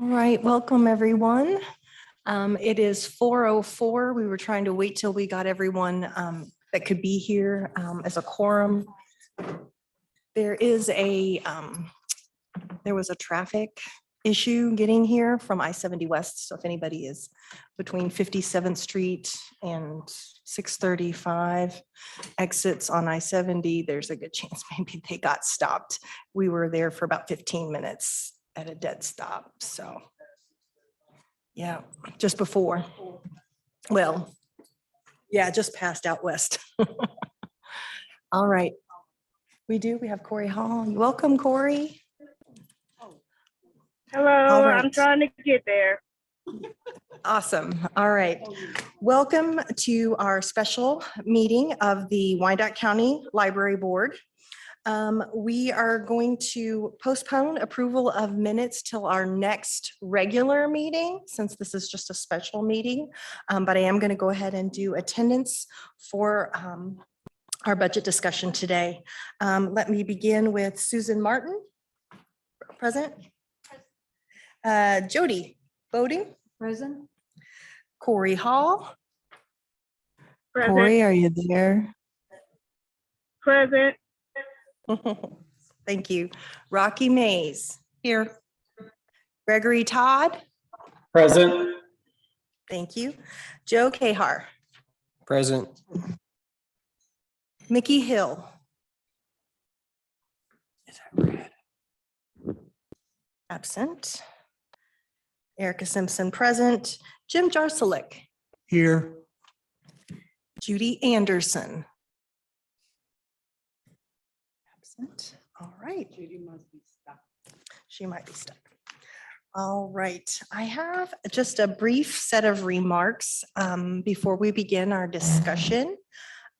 All right, welcome everyone. It is 4:04. We were trying to wait till we got everyone that could be here as a quorum. There was a traffic issue getting here from I-70 West. So if anybody is between 57th Street and 635 exits on I-70, there's a good chance maybe they got stopped. We were there for about 15 minutes at a dead stop, so. Yeah, just before. Well, yeah, just past out west. All right. We have Corey Hall. Welcome, Corey. Hello, All right. I'm trying to get there. Awesome. All right. Welcome to our special meeting of the Wyandotte County Library Board. We are going to postpone approval of minutes till our next regular meeting, since this is just a special meeting. But I am going to go ahead and do attendance for our budget discussion today. Let me begin with Susan Martin. Present. Jody Bodie. Present. Corey Hall. Present. Corey, are you there? Present. Thank you. Rocky Mays. Here. Gregory Todd. Present. Thank you. Joe Kahar. Present. Mickey Hill. Is that red? Absent. Erica Simpson present. Jim Jarsulik. Here. Judy Anderson. Absent. All right. Judy must be stuck. She might be stuck. All right. I have just a brief set of remarks before we begin our discussion.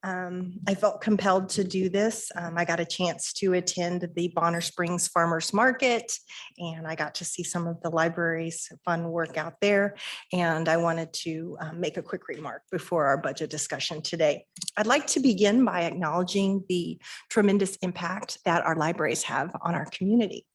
I felt compelled to do this. I got a chance to attend the Bonner Springs Farmers Market, and I got to see some of the library's fun work out there. And I wanted to make a quick remark before our budget discussion today. I'd like to begin by acknowledging the tremendous impact that our libraries have on our community.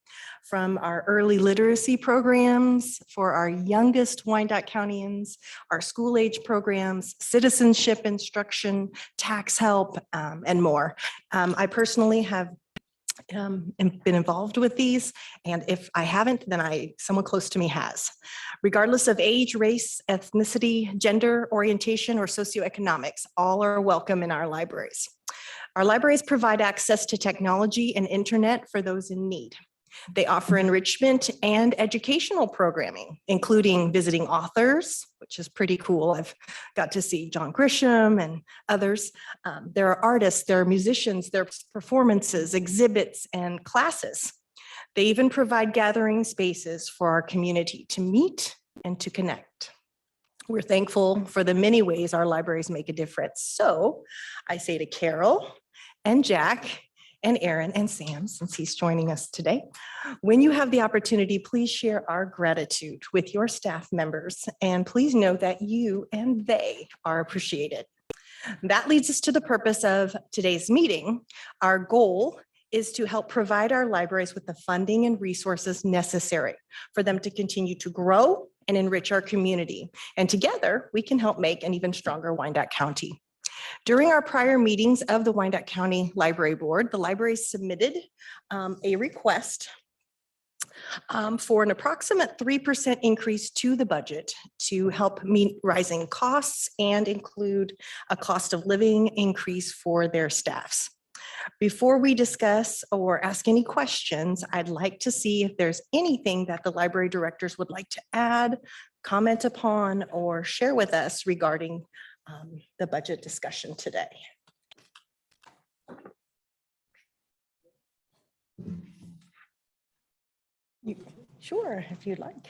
From our early literacy programs for our youngest Wyandotte Countyans, our school age programs, citizenship instruction, tax help, and more. I personally have been involved with these, and if I haven't, then someone close to me has. Regardless of age, race, ethnicity, gender, orientation, or socioeconomics, all are welcome in our libraries. Our libraries provide access to technology and internet for those in need. They offer enrichment and educational programming, including visiting authors, which is pretty cool. I've got to see John Grisham and others. There are artists, there are musicians, there are performances, exhibits, and classes. They even provide gathering spaces for our community to meet and to connect. We're thankful for the many ways our libraries make a difference. So I say to Carol and Jack and Aaron and Sam, since he's joining us today, when you have the opportunity, please share our gratitude with your staff members, and please know that you and they are appreciated. That leads us to the purpose of today's meeting. Our goal is to help provide our libraries with the funding and resources necessary for them to continue to grow and enrich our community. And together, we can help make an even stronger Wyandotte County. During our prior meetings of the Wyandotte County Library Board, the library submitted a request for an approximate 3% increase to the budget to help meet rising costs and include a cost of living increase for their staffs. Before we discuss or ask any questions, I'd like to see if there's anything that the library directors would like to add, comment upon, or share with us regarding the budget discussion today. Sure, if you'd like.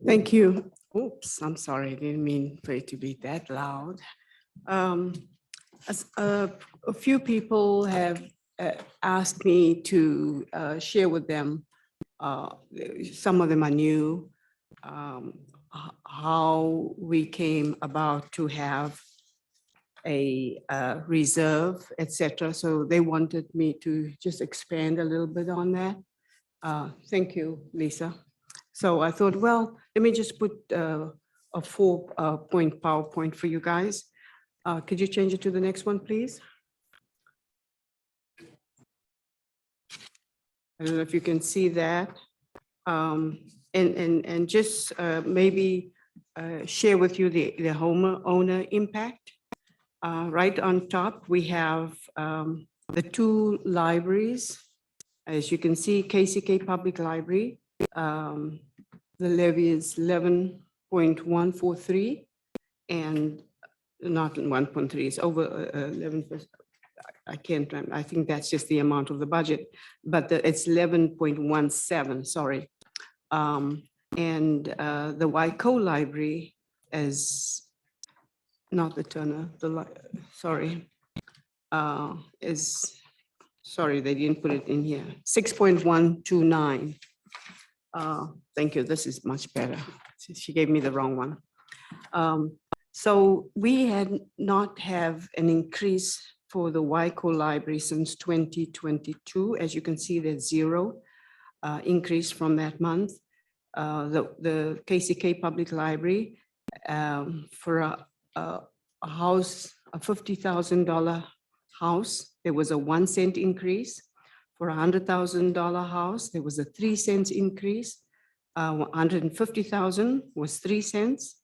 Thank you. Oops, I'm sorry. I didn't mean for it to be that loud. A few people have asked me to share with them. Some of them are new. How we came about to have a reserve, etc. So they wanted me to just expand a little bit on that. Thank you, Lisa. So I thought, well, let me just put a 4-point PowerPoint for you guys. Could you change it to the next one, please? I don't know if you can see that. And just maybe share with you the homeowner impact. Right on top, we have the 2 libraries. As you can see, KCK Public Library, the levy is 11.143 and not 1.3, it's over 11%. I can't remember. I think that's just the amount of the budget, but it's 11.17, sorry. And the Wyco Library is not the Turner, sorry, sorry, they didn't put it in here, 6.129. Thank you, this is much better. She gave me the wrong one. So we had not have an increase for the Wyco Library since 2022. As you can see, there's 0 increase from that month. The KCK Public Library for a house, a $50,000 house, there was a 1 cent increase. For a $100,000 house, there was a 3 cents increase. 150,000 was 3 cents,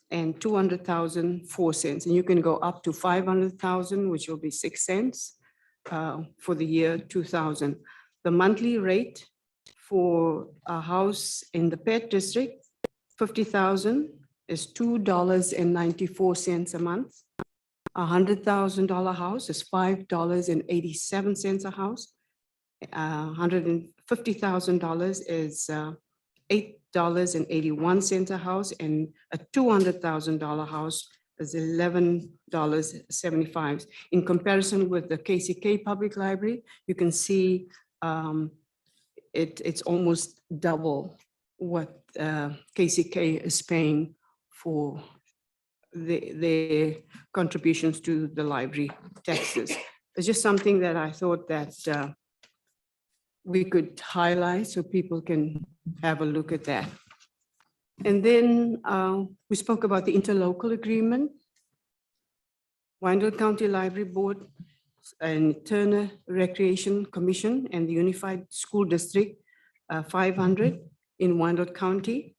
and 200,000, 4 cents. And you can go up to 500,000, which will be 6 cents for the year 2000. The monthly rate for a house in the Pet District, 50,000 is $2.94 a month. A $100,000 house is $5.87 a house. $150,000 is $8.81 a house, and a $200,000 house is $11.75. In comparison with the KCK Public Library, you can see it's almost double what KCK is paying for their contributions to the library taxes. It's just something that I thought that we could highlight so people can have a look at that. And then we spoke about the interlocal agreement. Wyandotte County Library Board and Turner Recreation Commission and the Unified School District 500 in Wyandotte County.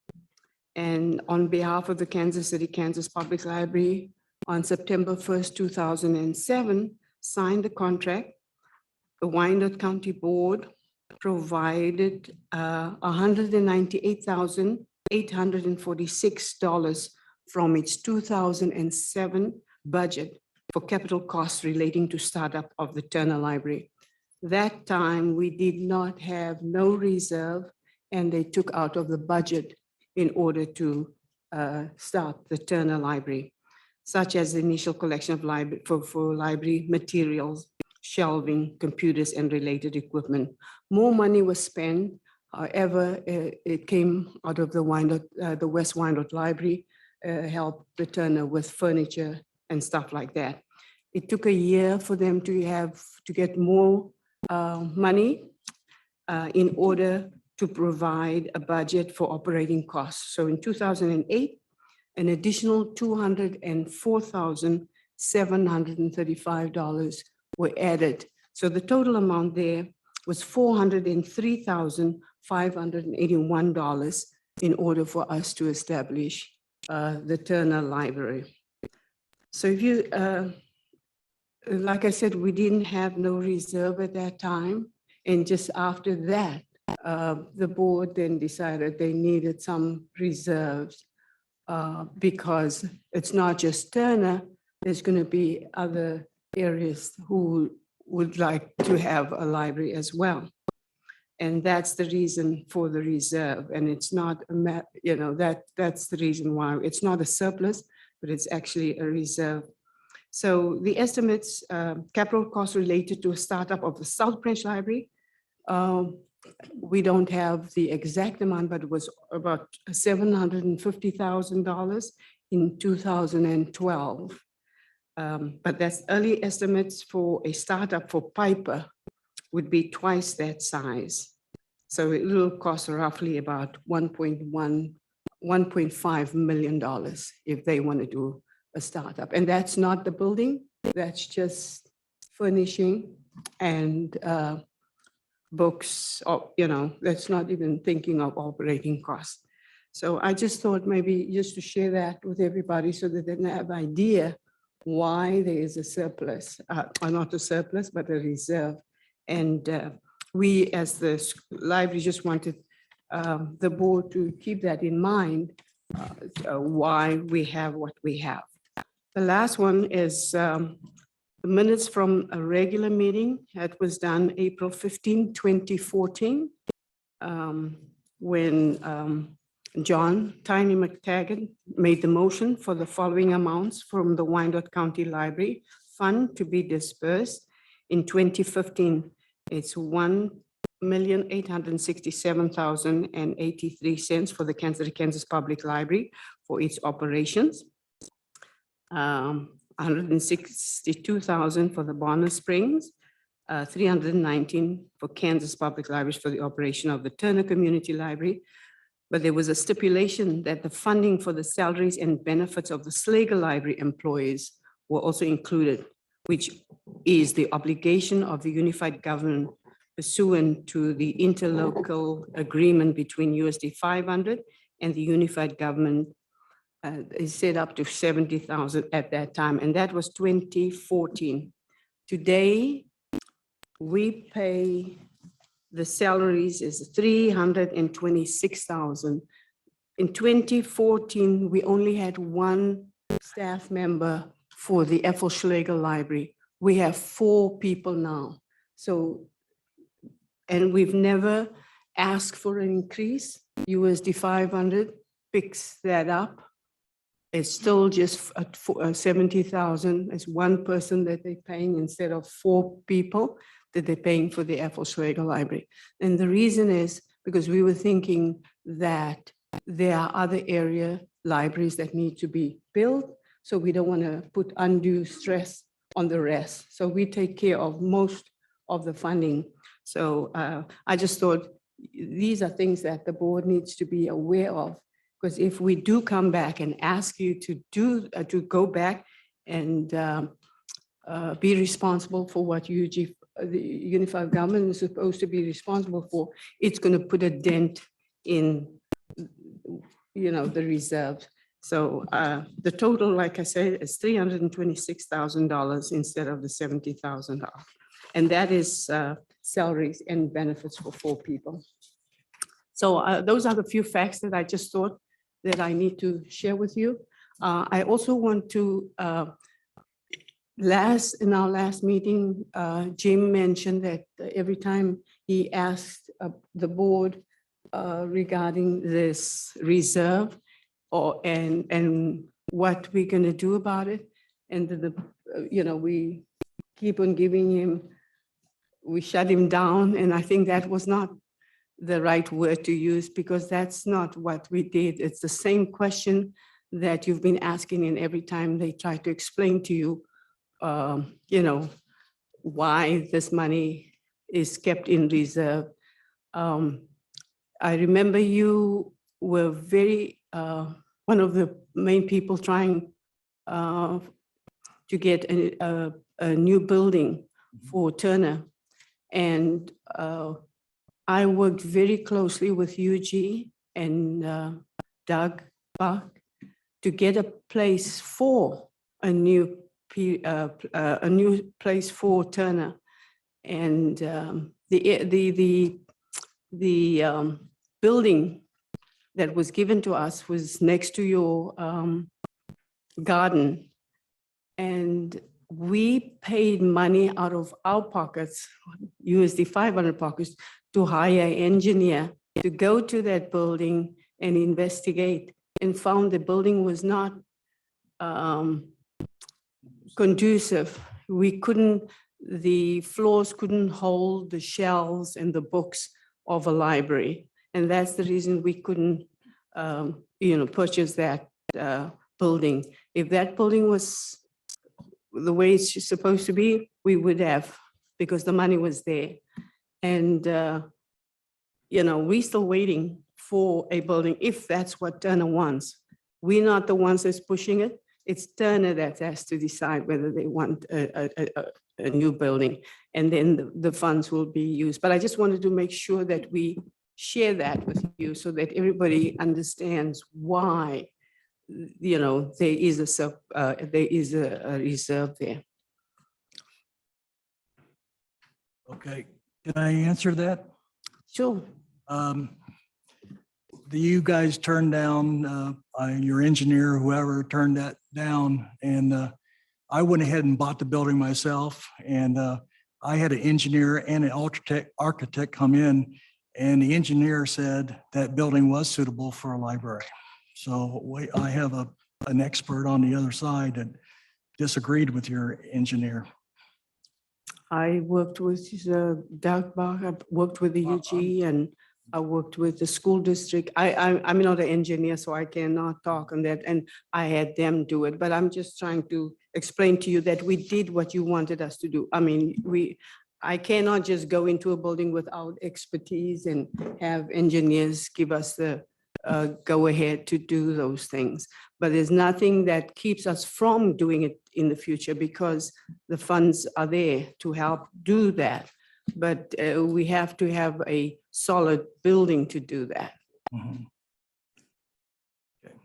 And on behalf of the Kansas City, Kansas Public Library, on September 1st, 2007, signed the contract. The Wyandotte County Board provided $198,846 from its 2007 budget for capital costs relating to startup of the Turner Library. That time we did not have no reserve, and they took out of the budget in order to start the Turner Library, such as the initial collection of library for library materials, shelving, computers, and related equipment. More money was spent. However, it came out of the West Wyandotte Library, helped the Turner with furniture and stuff like that. It took a year for them to get more money in order to provide a budget for operating costs. So in 2008, an additional $204,735 were added. So the total amount there was $403,581 in order for us to establish the Turner Library. So if you, like I said, we didn't have no reserve at that time. And just after that, the board then decided they needed some reserves because it's not just Turner, there's going to be other areas who would like to have a library as well. And that's the reason for the reserve. And it's not, that's the reason why it's not a surplus, but it's actually a reserve. So the estimates, capital costs related to a startup of the South Branch Library, we don't have the exact amount, but it was about $750,000 in 2012. But that's early estimates for a startup for Piper would be twice that size. So it will cost roughly about $1.5 million if they want to do a startup. And that's not the building, that's just furnishing and books, or, that's not even thinking of operating costs. So I just thought maybe just to share that with everybody so that they have an idea why there is a surplus, or not a surplus, but a reserve. And we, as the library, just wanted the board to keep that in mind, why we have what we have. The last one is the minutes from a regular meeting that was done April 15, 2014, when John Tiny McTaggart made the motion for the following amounts from the Wyandotte County Library Fund to be dispersed in 2015. It's $1,867,083 for the Kansas Public Library for its operations. 162,000 for the Bonner Springs, 319 for Kansas Public Libraries for the operation of the Turner Community Library. But there was a stipulation that the funding for the salaries and benefits of the Slager Library employees were also included, which is the obligation of the unified government pursuant to the interlocal agreement between USD 500 and the unified government is set up to 70,000 at that time, and that was 2014. Today, we pay the salaries is 326,000. In 2014, we only had one staff member for the Ethel Schlegel Library. We have 4 people now. So, and we've never asked for an increase. USD 500 picks that up. It's still just at 70,000 as one person that they're paying instead of 4 people that they're paying for the Ethel Schlegel Library. And the reason is because we were thinking that there are other area libraries that need to be built. So we don't want to put undue stress on the rest. So we take care of most of the funding. So I just thought these are things that the board needs to be aware of. Because if we do come back and ask you to go back and be responsible for what the unified government is supposed to be responsible for, it's going to put a dent in, the reserve. So the total, like I said, is $326,000 instead of the $70,000, and that is salaries and benefits for 4 people. So those are the few facts that I just thought that I need to share with you. I also want to, in our last meeting, Jim mentioned that every time he asked the board regarding this reserve and what we're going to do about it, and we keep on giving him, we shut him down, and I think that was not the right word to use, because that's not what we did. It's the same question that you've been asking, and every time they try to explain to you, why this money is kept in reserve. I remember you were very, one of the main people trying to get a new building for Turner. And I worked very closely with UG and Doug Buck to get a place for a new place for Turner, and the building that was given to us was next to your garden, and we paid money out of our pockets, USD 500 pockets, to hire an engineer to go to that building and investigate, and found the building was not conducive. The floors couldn't hold the shelves and the books of a library. And that's the reason we couldn't, purchase that building. If that building was the way it's supposed to be, we would have, because the money was there. And, we're still waiting for a building if that's what Turner wants. We're not the ones that's pushing it. It's Turner that has to decide whether they want a new building, and then the funds will be used. But I just wanted to make sure that we share that with you so that everybody understands why, there is a reserve there. Okay, can I answer that? Sure. You guys turned down, your engineer, whoever turned that down, and I went ahead and bought the building myself, and I had an engineer and an architect come in, and the engineer said that building was suitable for a library. So I have an expert on the other side that disagreed with your engineer. I worked with Doug Bach, I worked with the UG, and I worked with the school district. I'm not an engineer, so I cannot talk on that, and I had them do it, but I'm just trying to explain to you that we did what you wanted us to do. I mean, I cannot just go into a building without expertise and have engineers give us the go ahead to do those things. But there's nothing that keeps us from doing it in the future because the funds are there to help do that. But we have to have a solid building to do that. Mhm. Okay.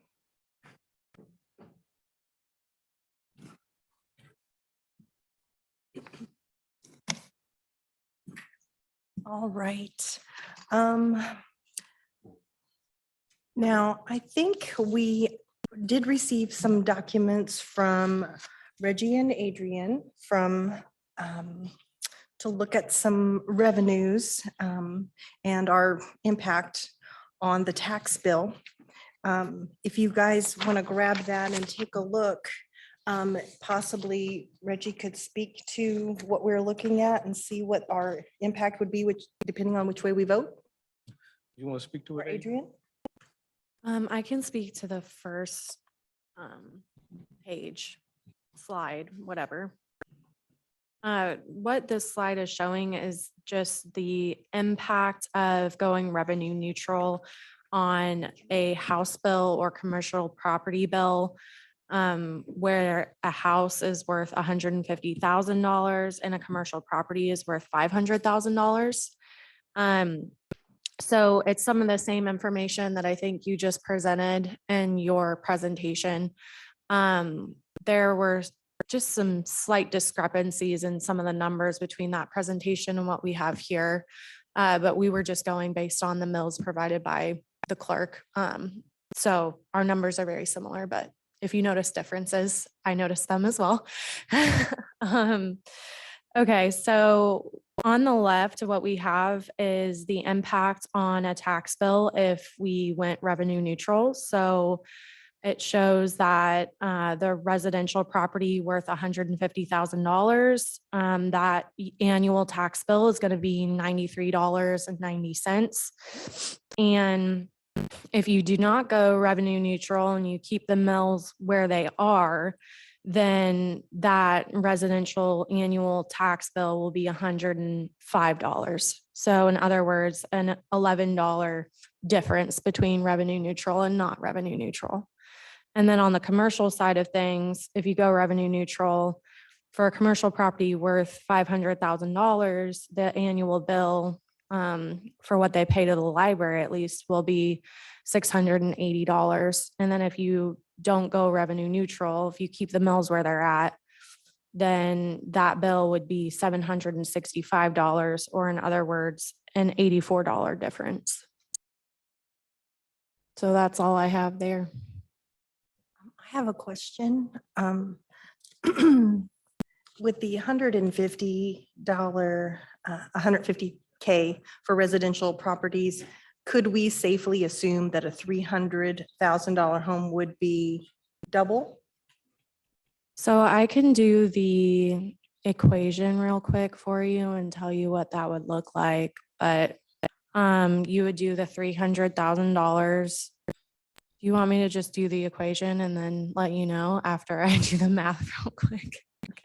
All right. Now, I think we did receive some documents from Reggie and Adrian to look at some revenues and our impact on the tax bill. If you guys want to grab that and take a look, possibly Reggie could speak to what we're looking at and see what our impact would be, depending on which way we vote. You want to speak to Or it? Adrian? I can speak to the first page, slide, whatever. What this slide is showing is just the impact of going revenue neutral on a house bill or commercial property bill, where a house is worth $150,000 and a commercial property is worth $500,000. So it's some of the same information that I think you just presented in your presentation. There were just some slight discrepancies in some of the numbers between that presentation and what we have here. But we were just going based on the mills provided by the clerk. So our numbers are very similar, but if you notice differences, I noticed them as well. Okay, so on the left, what we have is the impact on a tax bill if we went revenue neutral. So it shows that the residential property worth $150,000, that annual tax bill is going to be $93.90. And if you do not go revenue neutral and you keep the mills where they are, then that residential annual tax bill will be $105. So in other words, an $11 difference between revenue neutral and not revenue neutral. And then on the commercial side of things, if you go revenue neutral for a commercial property worth $500,000, the annual bill for what they pay to the library at least will be $680. And then if you don't go revenue neutral, if you keep the mills where they're at, then that bill would be $765, or in other words, an $84 difference. So that's all I have there. I have a question. With the $150K for residential properties, could we safely assume that a $300,000 home would be double? So I can do the equation real quick for you and tell you what that would look like, but you would do the $300,000. You want me to just do the equation and then let you know after I do the math real quick? Okay.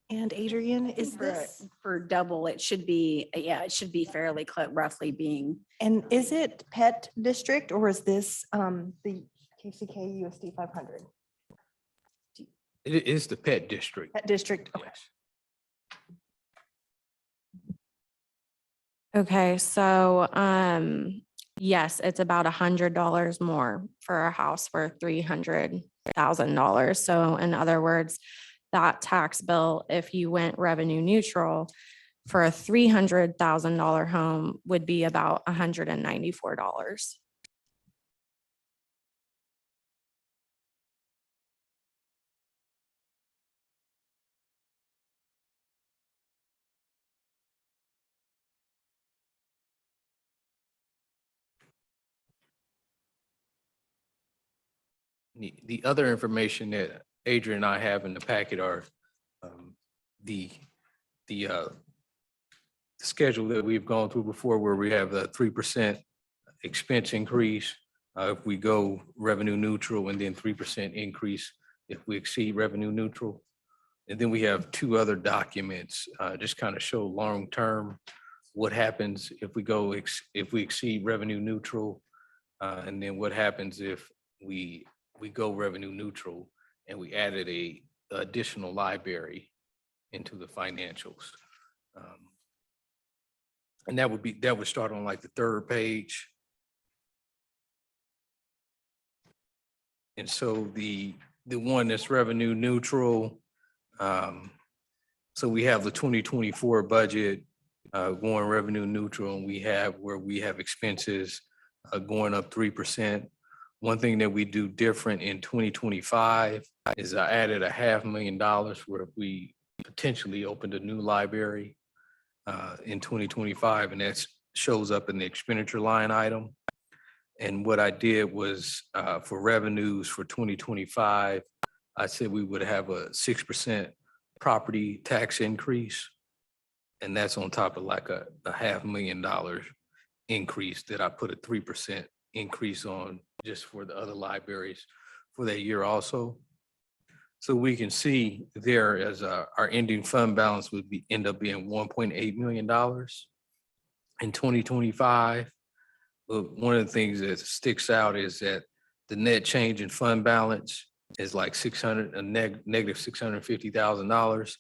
And Adrian, is For, this, for double, it should be, yeah, it should be fairly roughly being, and is it pet district or is this the KCK USD 500? It is the pet district. Pet district, okay. Yes. Okay, so, yes, it's about $100 more for a house for $300,000. So in other words, that tax bill, if you went revenue neutral for a $300,000 home would be about $194. The other information that Adrian and I have in the packet are the schedule that we've gone through before where we have a 3% expense increase if we go revenue neutral, and then 3% increase if we exceed revenue neutral. And then we have two other documents, just kind of show long-term what happens if we go, if we exceed revenue neutral, and then what happens if we go revenue neutral and we added a additional library into the financials. And that would start on like the third page. And so the one that's revenue neutral, so we have the 2024 budget going revenue neutral, and we have where we have expenses going up 3%. One thing that we do different in 2025 is I added $500,000 where we potentially opened a new library in 2025, and that shows up in the expenditure line item. And what I did was for revenues for 2025, I said we would have a 6% property tax increase. And that's on top of like a $500,000 increase that I put a 3% increase on just for the other libraries for that year also. So we can see there as our ending fund balance would end up being $1.8 million in 2025. But one of the things that sticks out is that the net change in fund balance is like negative $650,000.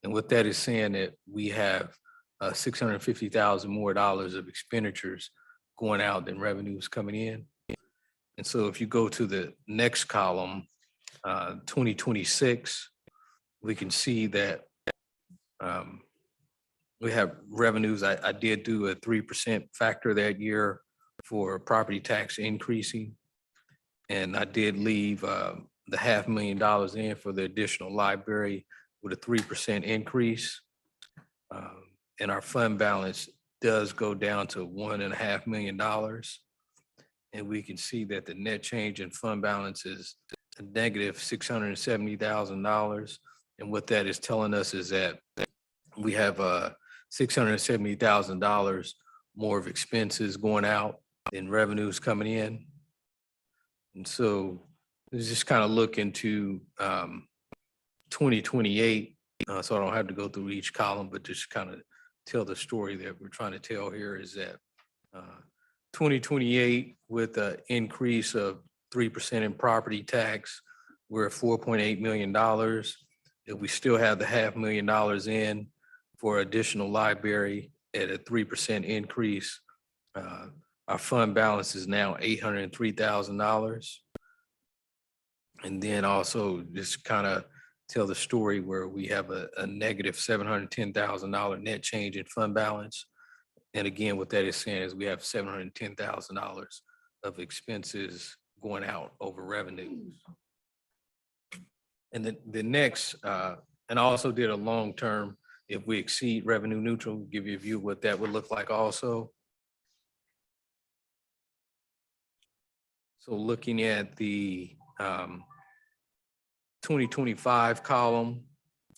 And what that is saying that we have $650,000 more dollars of expenditures going out than revenues coming in. And so if you go to the next column, 2026, we can see that we have revenues. I did do a 3% factor that year for property tax increasing. And I did leave the $500,000 in for the additional library with a 3% increase. And our fund balance does go down to $1.5 million. And we can see that the net change in fund balance is a negative $670,000. And what that is telling us is that we have $670,000 more of expenses going out than revenues coming in. And so let's just kind of look into 2028. So I don't have to go through each column, but just kind of tell the story that we're trying to tell here is that 2028 with an increase of 3% in property tax, we're at $4.8 million. If we still have the $500,000 in for additional library at a 3% increase, our fund balance is now $803,000. And then also just kind of tell the story where we have a negative $710,000 net change in fund balance. And again, what that is saying is we have $710,000 of expenses going out over revenues. And the next, and I also did a long-term, if we exceed revenue neutral, give you a view of what that would look like also. So looking at the 2025 column,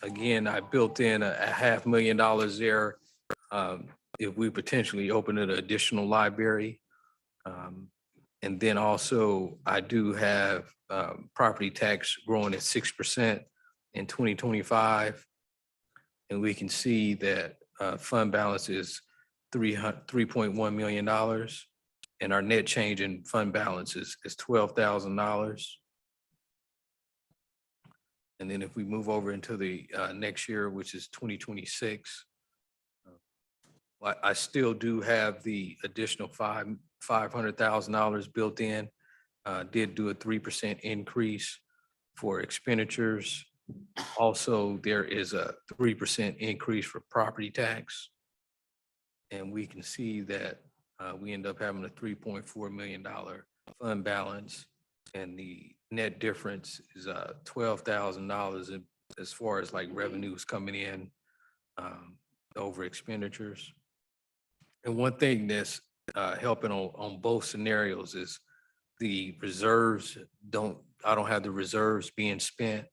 again, I built in a $500,000 there if we potentially open an additional library. And then also I do have property tax growing at 6% in 2025. And we can see that fund balance is $3.1 million. And our net change in fund balance is $12,000. And then if we move over into the next year, which is 2026, I still do have the additional $500,000 built in. Did do a 3% increase for expenditures. Also, there is a 3% increase for property tax. And we can see that we end up having a $3.4 million fund balance. And the net difference is $12,000 as far as like revenues coming in over expenditures. And one thing that's helping on both scenarios is the reserves I don't have the reserves being spent.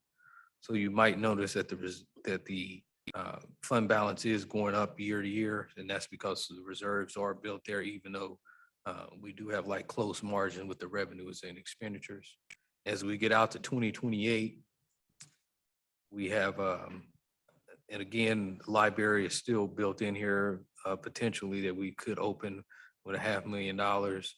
So you might notice that the fund balance is going up year to year, and that's because the reserves are built there, even though we do have like close margin with the revenues and expenditures. As we get out to 2028, we have, and again, the library is still built in here, potentially that we could open with $500,000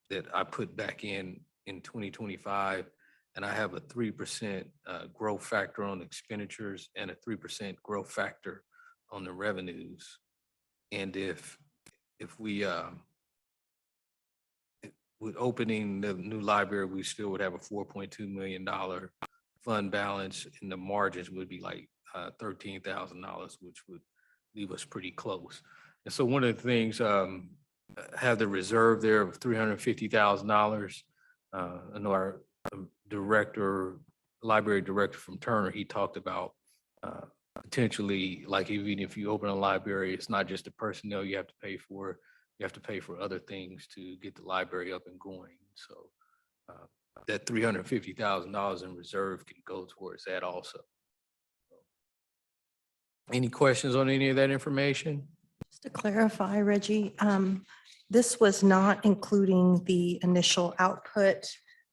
that I put back in 2025. And I have a 3% growth factor on expenditures and a 3% growth factor on the revenues. And if we, with opening the new library, we still would have a $4.2 million fund balance, and the margins would be like $13,000, which would leave us pretty close. And so one of the things, have the reserve there of $350,000. I know our library director from Turner, he talked about potentially, like even if you open a library, it's not just the personnel you have to pay for, you have to pay for other things to get the library up and going. So that $350,000 in reserve can go towards that also. Any questions on any of that information? Just to clarify, Reggie, this was not including the initial output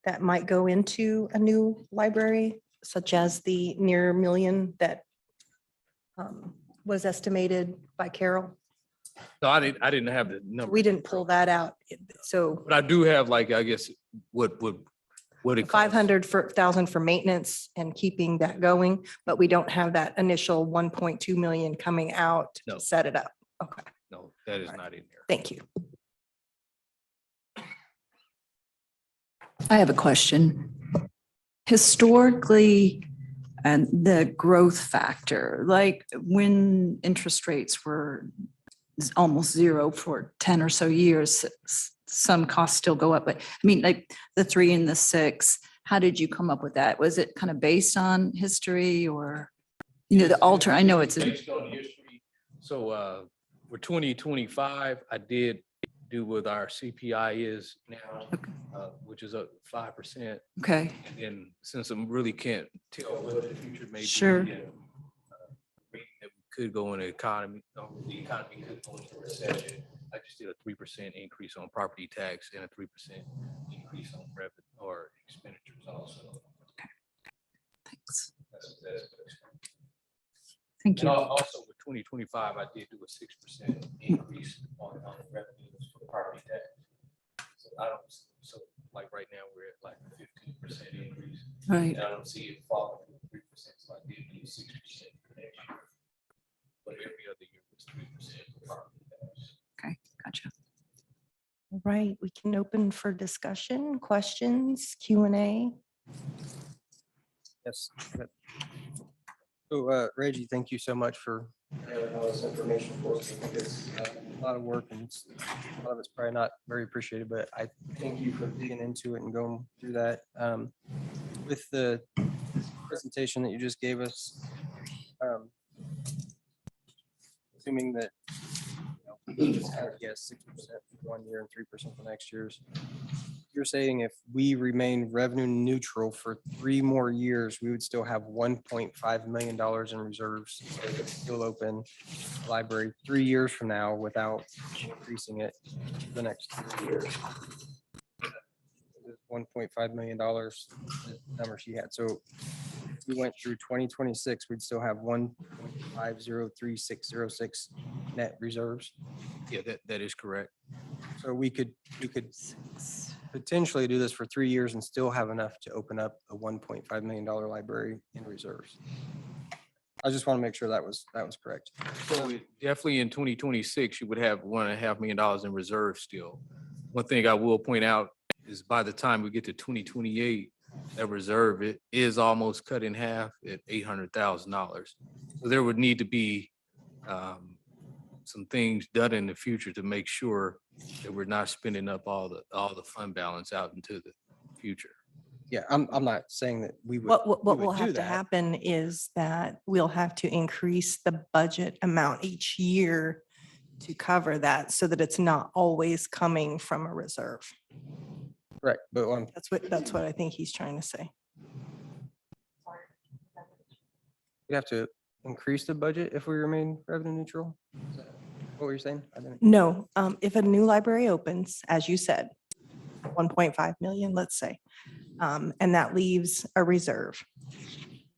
that might go into a new library, such as the near $1 million that was estimated by Carol. No, I didn't have the number. We didn't pull that out. So But I do have like, I guess, what it costs. 500,000 for maintenance and keeping that going, but we don't have that initial 1.2 million coming out No. to set it up. Okay, No, that is All right. not in there. thank you. I have a question. Historically, and the growth factor, like when interest rates were almost zero for 10 or so years, some costs still go up, but I mean, like the 3 and the 6, how did you come up with that? Was it kind of based on history or, I know it's Based on history. So for 2025, I did do what our CPI is now, which is up 5%. okay. And then since I really can't tell what the future may be. Sure. That we could go in the economy could go into recession. I just did a 3% increase on property tax and a 3% increase on revenue or expenditures also. Thanks. That's Thank And you. also with 2025, I did do a 6% increase on the revenues for property tax. So like right now, we're at like a 15% increase. Right. And I don't see it falling to 3%, so I did do 6% for next year. But every other year was 3% for property tax. Okay, gotcha. All right, we can open for discussion, questions, Q&A. Yes. So Reggie, thank you so much for having all this information for us. I think it's a lot of work and a lot of it's probably not very appreciated, but I thank you for digging into it and going through that. With the presentation that you just gave us, assuming that it's kind of 6% for 1 year and 3% for next year's. You're saying if we remain revenue neutral for 3 more years, we would still have $1.5 million in reserves. So we could still open the library 3 years from now without increasing it the next 3 years. $1.5 million, the number she had. So if we went through 2026, we'd still have 1.503606 net reserves. Yeah, that is correct. So we could potentially do this for 3 years and still have enough to open up a $1.5 million library in reserves. I just want to make sure that was correct. So definitely in 2026, you would have $1.5 million in reserve still. One thing I will point out is by the time we get to 2028, that reserve, it is almost cut in half at $800,000. So there would need to be some things done in the future to make sure that we're not spending up all the fund balance out into the future. Yeah, I'm not saying that we would. What we will would do have to that. happen is that we'll have to increase the budget amount each year to cover that so that it's not always coming from a reserve. Correct, but That's what I think he's trying to say. we'd have to increase the budget if we remain revenue neutral. Is that what were you saying? I didn't. No, if a new library opens, as you said, 1.5 million, let's say, and that leaves a reserve.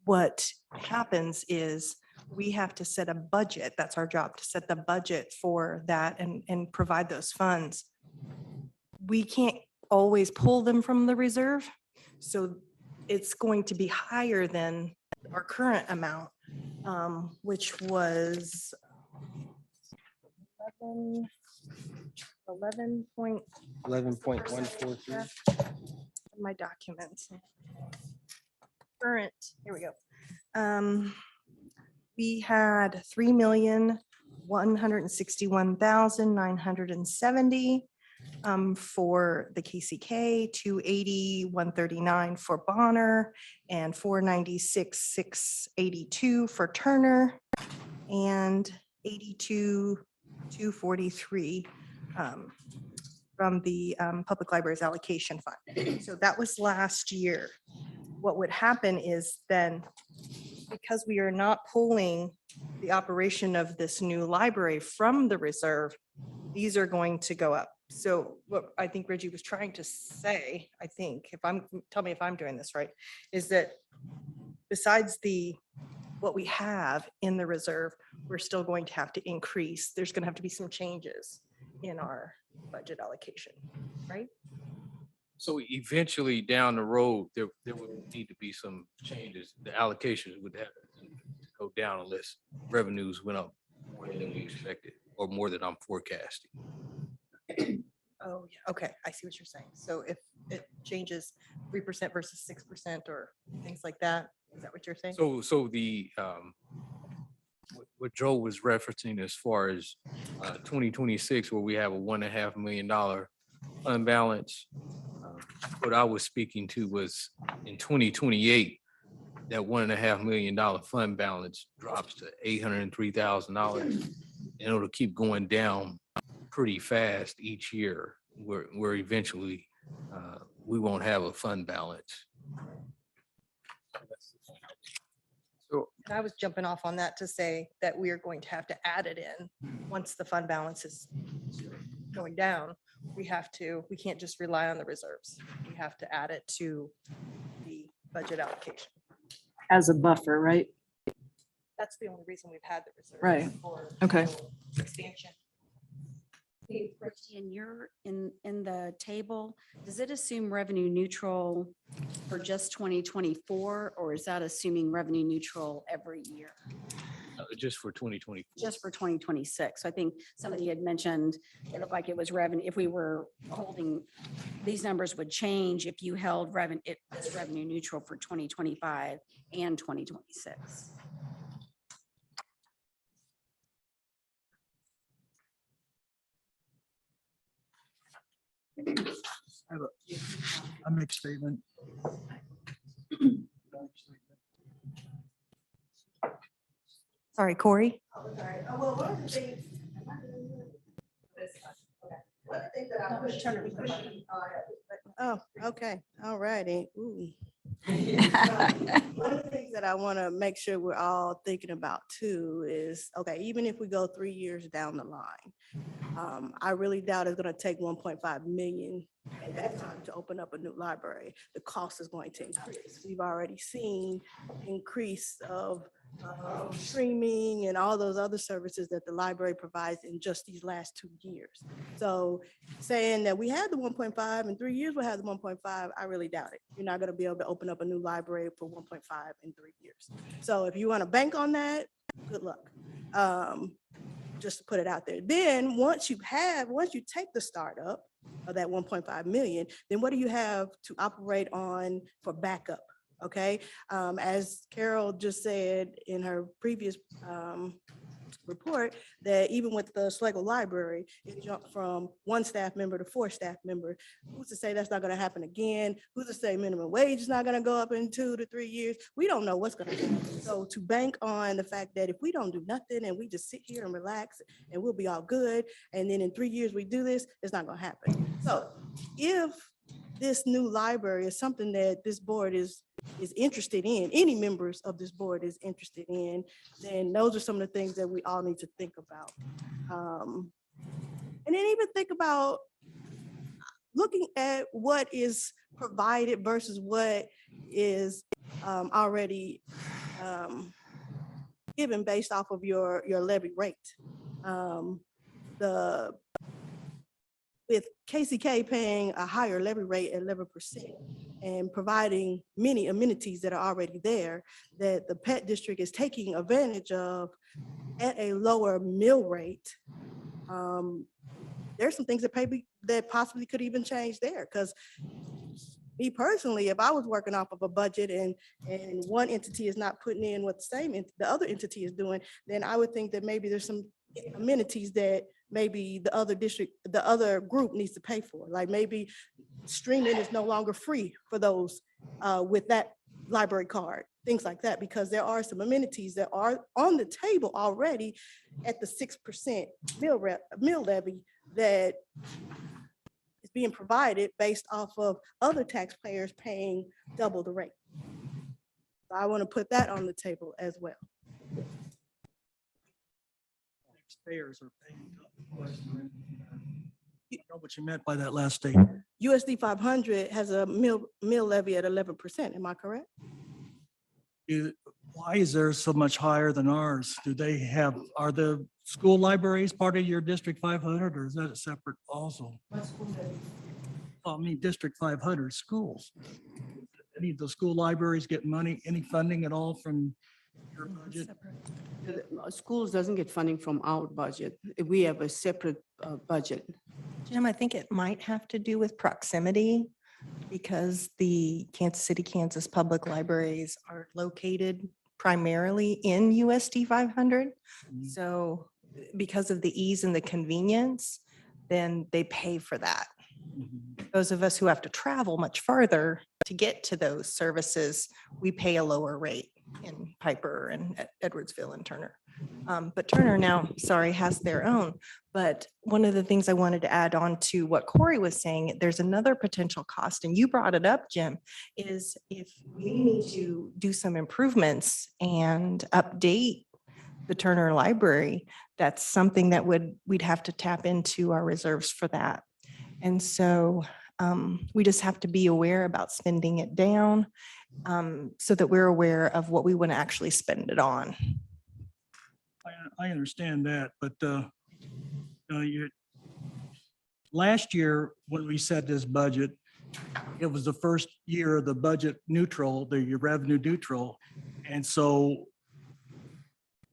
What happens is we have to set a budget. That's our job, to set the budget for that and provide those funds. We can't always pull them from the reserve. So it's going to be higher than our current amount, which was 11.143. my documents. Current, here we go. We had 3,161,970 for the KCK, 280,139 for Bonner, and 496,682 for Turner, and 82,243 from the Public Libraries Allocation Fund. So that was last year. What would happen is then, because we are not pulling the operation of this new library from the reserve, these are going to go up. So what I think Reggie was trying to say, I think, tell me if I'm doing this right, is that besides what we have in the reserve, we're still going to have to increase. There's going to have to be some changes in our budget allocation, right? So eventually down the road, there would need to be some changes. The allocations would have to go down unless revenues went up more than we expected or more than I'm forecasting. Oh, yeah. Okay, I see what you're saying. So if it changes 3% versus 6% or things like that, is that what you're saying? So the, what Joe was referencing as far as 2026, where we have a $1.5 million fund balance, what I was speaking to was in 2028, that $1.5 million fund balance drops to $803,000, and it'll keep going down pretty fast each year, where eventually we won't have a fund balance. And I was jumping off on that to say that we are going to have to add it in once the fund balance is going down. We can't just rely on the reserves. We have to add it to the budget allocation. As a buffer, right? That's the only reason we've had the reserve. Right. For Okay. expansion. Christian, you're in the table, does it assume revenue neutral for just 2024, or is that assuming revenue neutral every year? Just for 2024. Just for 2026. So I think somebody had mentioned, it looked like it was revenue, if we were holding, these numbers would change if you held this revenue neutral for 2025 and 2026. I make a statement. Sorry, Corey. Oh, okay, all righty. Ooh. One of the things that I want to make sure we're all thinking about too is, okay, even if we go 3 years down the line, I really doubt it's gonna take 1.5 million at that time to open up a new library. The cost is going to increase. We've already seen increase of streaming and all those other services that the library provides in just these last 2 years. So saying that we had the 1.5 in 3 years, we'll have the 1.5, I really doubt it. You're not gonna be able to open up a new library for 1.5 in 3 years. So if you wanna bank on that, good luck. Just to put it out there. Then once you take the startup of that 1.5 million, then what do you have to operate on for backup? Okay, as Carol just said in her previous report, that even with the Schlegel Library, it jumped from 1 staff member to 4 staff member. Who's to say that's not gonna happen again? Who's to say minimum wage is not gonna go up in 2 to 3 years? We don't know what's gonna happen. So to bank on the fact that if we don't do nothing and we just sit here and relax and we'll be all good, and then in 3 years we do this, it's not gonna happen. So if this new library is something that this board is interested in, any members of this board is interested in, then those are some of the things that we all need to think about. And then even think about looking at what is provided versus what is already given based off of your levy rate. With KCK paying a higher levy rate at 11% and providing many amenities that are already there, that the pet district is taking advantage of at a lower mill rate. There's some things that possibly could even change there, because me personally, if I was working off of a budget and one entity is not putting in what the other entity is doing, then I would think that maybe there's some amenities that maybe the other group needs to pay for. Like maybe streaming is no longer free for those with that library card, things like that, because there are some amenities that are on the table already at the 6% mill levy that is being provided based off of other taxpayers paying double the rate. So I want to put that on the table as well. Taxpayers are paying. I know what you meant by that last statement. USD 500 has a mill levy at 11%. Am I correct? Why is theirs so much higher than ours? Are the school libraries part of your District 500, or is that a separate also? I mean, District 500 schools. Any of the school libraries get money, any funding at all from your budget? Schools doesn't get funding from our budget. We have a separate budget. Jim, I think it might have to do with proximity, because the Kansas City, Kansas public libraries are located primarily in USD 500. Mhm. So because of the ease and the convenience, then they pay for that. Mhm. Those of us who have to travel much farther to get to those services, we pay a lower rate in Piper and Edwardsville and Turner. But Turner now, sorry, has their own. But one of the things I wanted to add on to what Corey was saying, there's another potential cost, and you brought it up, Jim, is if we need to do some improvements and update the Turner Library, that's something that we'd have to tap into our reserves for that. And so we just have to be aware about spending it down so that we're aware of what we want to actually spend it on. I understand that, but last year, when we set this budget, it was the first year of the budget neutral, the revenue neutral. And so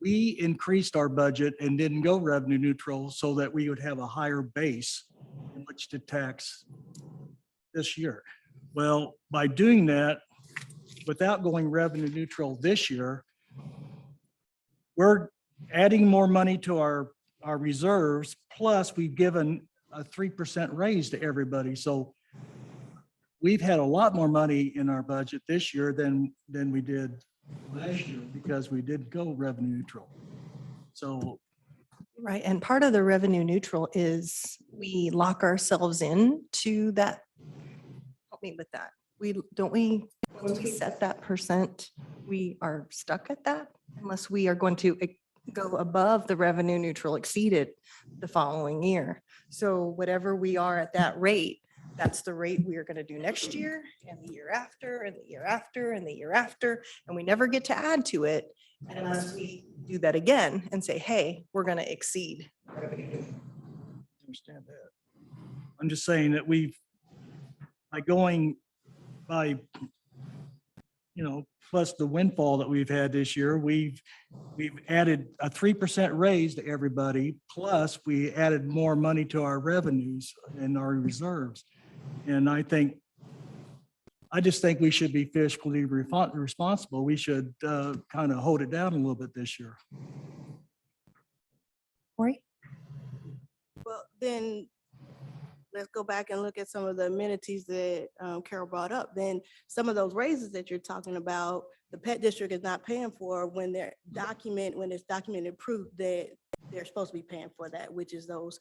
we increased our budget and didn't go revenue neutral so that we would have a higher base in which to tax this year. Well, by doing that, without going revenue neutral this year, we're adding more money to our reserves, plus we've given a 3% raise to everybody. So we've had a lot more money in our budget this year than we did last year, because we did go revenue neutral. So Right, and part of the revenue neutral is we lock ourselves in to that. Help me with that. Once we set that percent, we are stuck at that unless we are going to go above the revenue neutral exceeded the following year. So whatever we are at that rate, that's the rate we are going to do next year and the year after and the year after and the year after. And we never get to add to it unless we do that again and say, hey, we're going to exceed. Understand that. I'm just saying that by going by, plus the windfall that we've had this year, we've added a 3% raise to everybody, plus we added more money to our revenues and our reserves. And I just think we should be fiscally responsible. We should kind of hold it down a little bit this year. Cory? Well, then let's go back and look at some of the amenities that Carol brought up. Then some of those raises that you're talking about, the pet district is not paying for when it's documented proof that they're supposed to be paying for that, which is those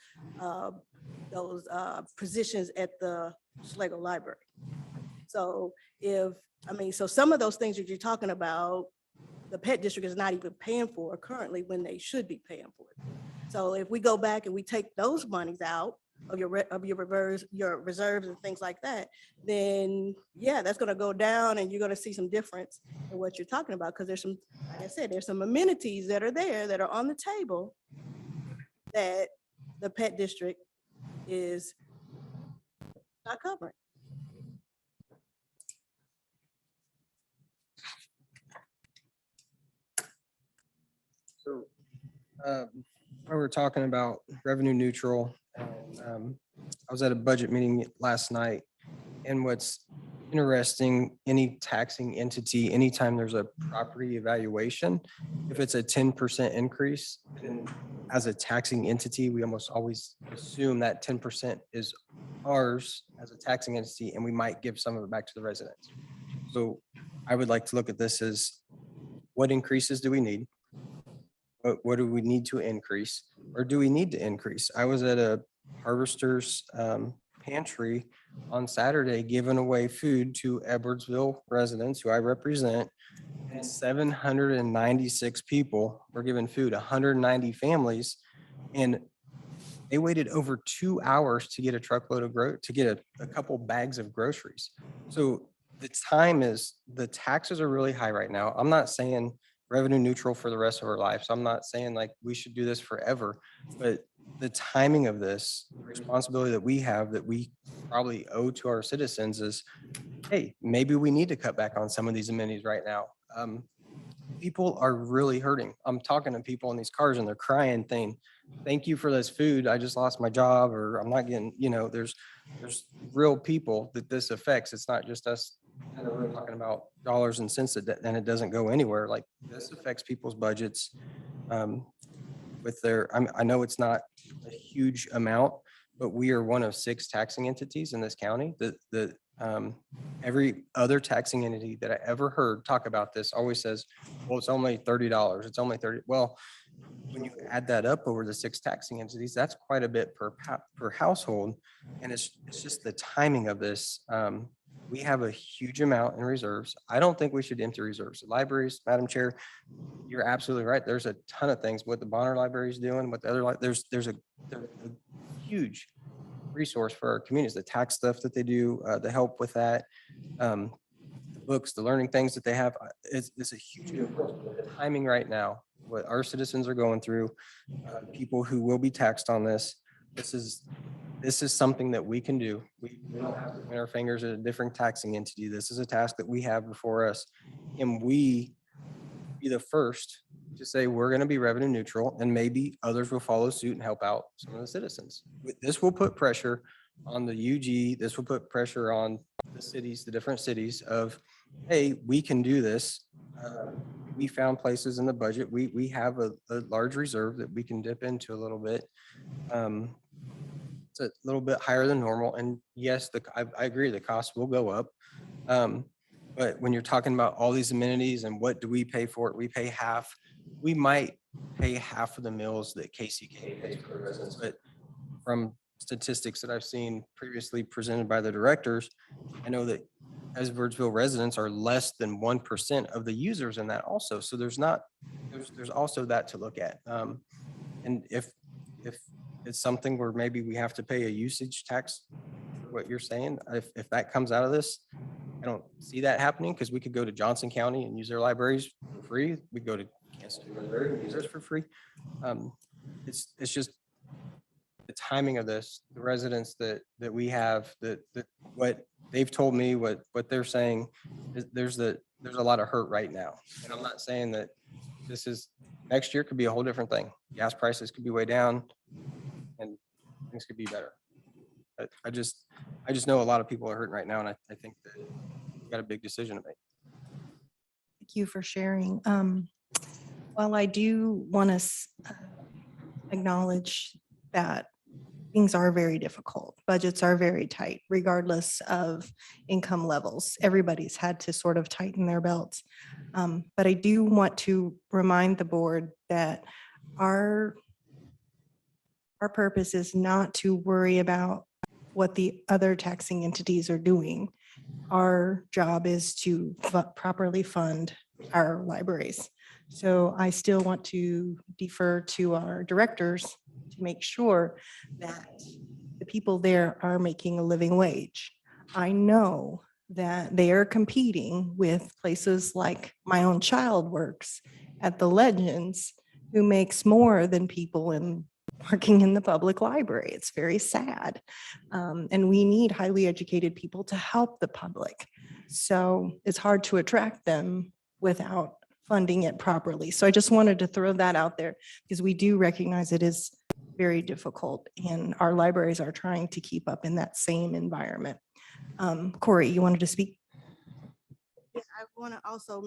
positions at the Schlegel Library. So so some of those things that you're talking about, the pet district is not even paying for currently when they should be paying for it. So if we go back and we take those monies out of your reserves and things like that, then yeah, that's going to go down and you're going to see some difference in what you're talking about. Because there's some, like I said, there's some amenities that are there that are on the table that the pet district is not covering. So we were talking about revenue neutral. I was at a budget meeting last night, and what's interesting, any taxing entity, anytime there's a property evaluation, if it's a 10% increase, then as a taxing entity, we almost always assume that 10% is ours as a taxing entity, and we might give some of it back to the residents. So I would like to look at this as what increases do we need? What do we need to increase, or do we need to increase? I was at a Harvester's pantry on Saturday giving away food to Edwardsville residents who I represent, and 796 people were given food, 190 families, and they waited over 2 hours to get a truckload of to get a couple bags of groceries. So the taxes are really high right now. I'm not saying revenue neutral for the rest of our lives. I'm not saying like we should do this forever, but the timing of this responsibility that we have, that we probably owe to our citizens, is, hey, maybe we need to cut back on some of these amenities right now. People are really hurting. I'm talking to people in these cars and they're crying, saying, thank you for this food. I just lost my job, or I'm not getting, there's real people that this affects. It's not just us talking about dollars and cents and it doesn't go anywhere. Like, this affects people's budgets with I know it's not a huge amount, but we are one of 6 taxing entities in this county. Every other taxing entity that I ever heard talk about this always says, well, it's only $30. It's only 30. Well, when you add that up over the 6 taxing entities, that's quite a bit per household. And it's just the timing of this. We have a huge amount in reserves. I don't think we should empty reserves. Libraries, Madam Chair, you're absolutely right. There's a ton of things, what the Bonner Library is doing, what the other, they're a huge resource for our communities, the tax stuff that they do, the help with that, the books, the learning things that they have. It's a huge timing right now, what our citizens are going through, people who will be taxed on this. This is something that we can do. We don't have to point our fingers at a different taxing entity. This is a task that we have before us. And we be the first to say we're going to be revenue neutral, and maybe others will follow suit and help out some of the citizens. This will put pressure on the UG. This will put pressure on the cities, the different cities of, hey, we can do this. We found places in the budget. We have a large reserve that we can dip into a little bit. It's a little bit higher than normal. And yes, I agree, the cost will go up. But when you're talking about all these amenities and what do we pay for it, we pay half. We might pay half of the meals that KCK pays for residents. But from statistics that I've seen previously presented by the directors, I know that Edwardsville residents are less than 1% of the users in that also. So there's not there's also that to look at. And if it's something where maybe we have to pay a usage tax, what you're saying, if that comes out of this, I don't see that happening because we could go to Johnson County and use their libraries for free. We go to Kansas City Library and use theirs for free. It's just the timing of this, the residents that we have, that what they've told me, what they're saying, there's a lot of hurt right now. And I'm not saying that this is, next year could be a whole different thing. Gas prices could be way down and things could be better. But I just know a lot of people are hurting right now, and I think that we've got a big decision to make. Thank you for sharing. While I do want to acknowledge that things are very difficult, budgets are very tight, regardless of income levels. Everybody's had to sort of tighten their belts. But I do want to remind the board that our purpose is not to worry about what the other taxing entities are doing. Our job is to properly fund our libraries. So I still want to defer to our directors to make sure that the people there are making a living wage. I know that they are competing with places like my own child works at the Legends, who makes more than people working in the public library. It's very sad. And we need highly educated people to help the public. So it's hard to attract them without funding it properly. So I just wanted to throw that out there because we do recognize it is very difficult and our libraries are trying to keep up in that same environment. Corey, you wanted to speak? Yeah, I want to also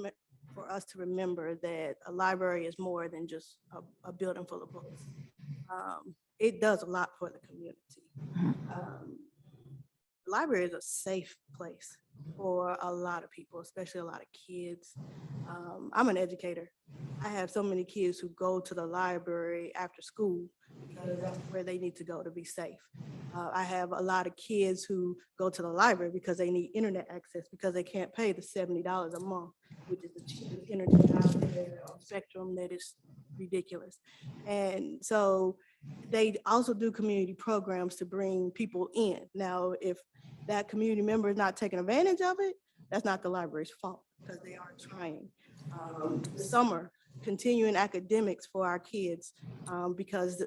for us to remember that a library is more than just a building full of books. It does a lot for the community. The library is a safe place for a lot of people, especially a lot of kids. I'm an educator. I have so many kids who go to the library after school because that's where they need to go to be safe. I have a lot of kids who go to the library because they need internet access because they can't pay the $70 a month, which is the cheapest internet out there on Spectrum that is ridiculous. And so they also do community programs to bring people in. Now, if that community member is not taking advantage of it, that's not the library's fault because they are trying. Summer, continuing academics for our kids because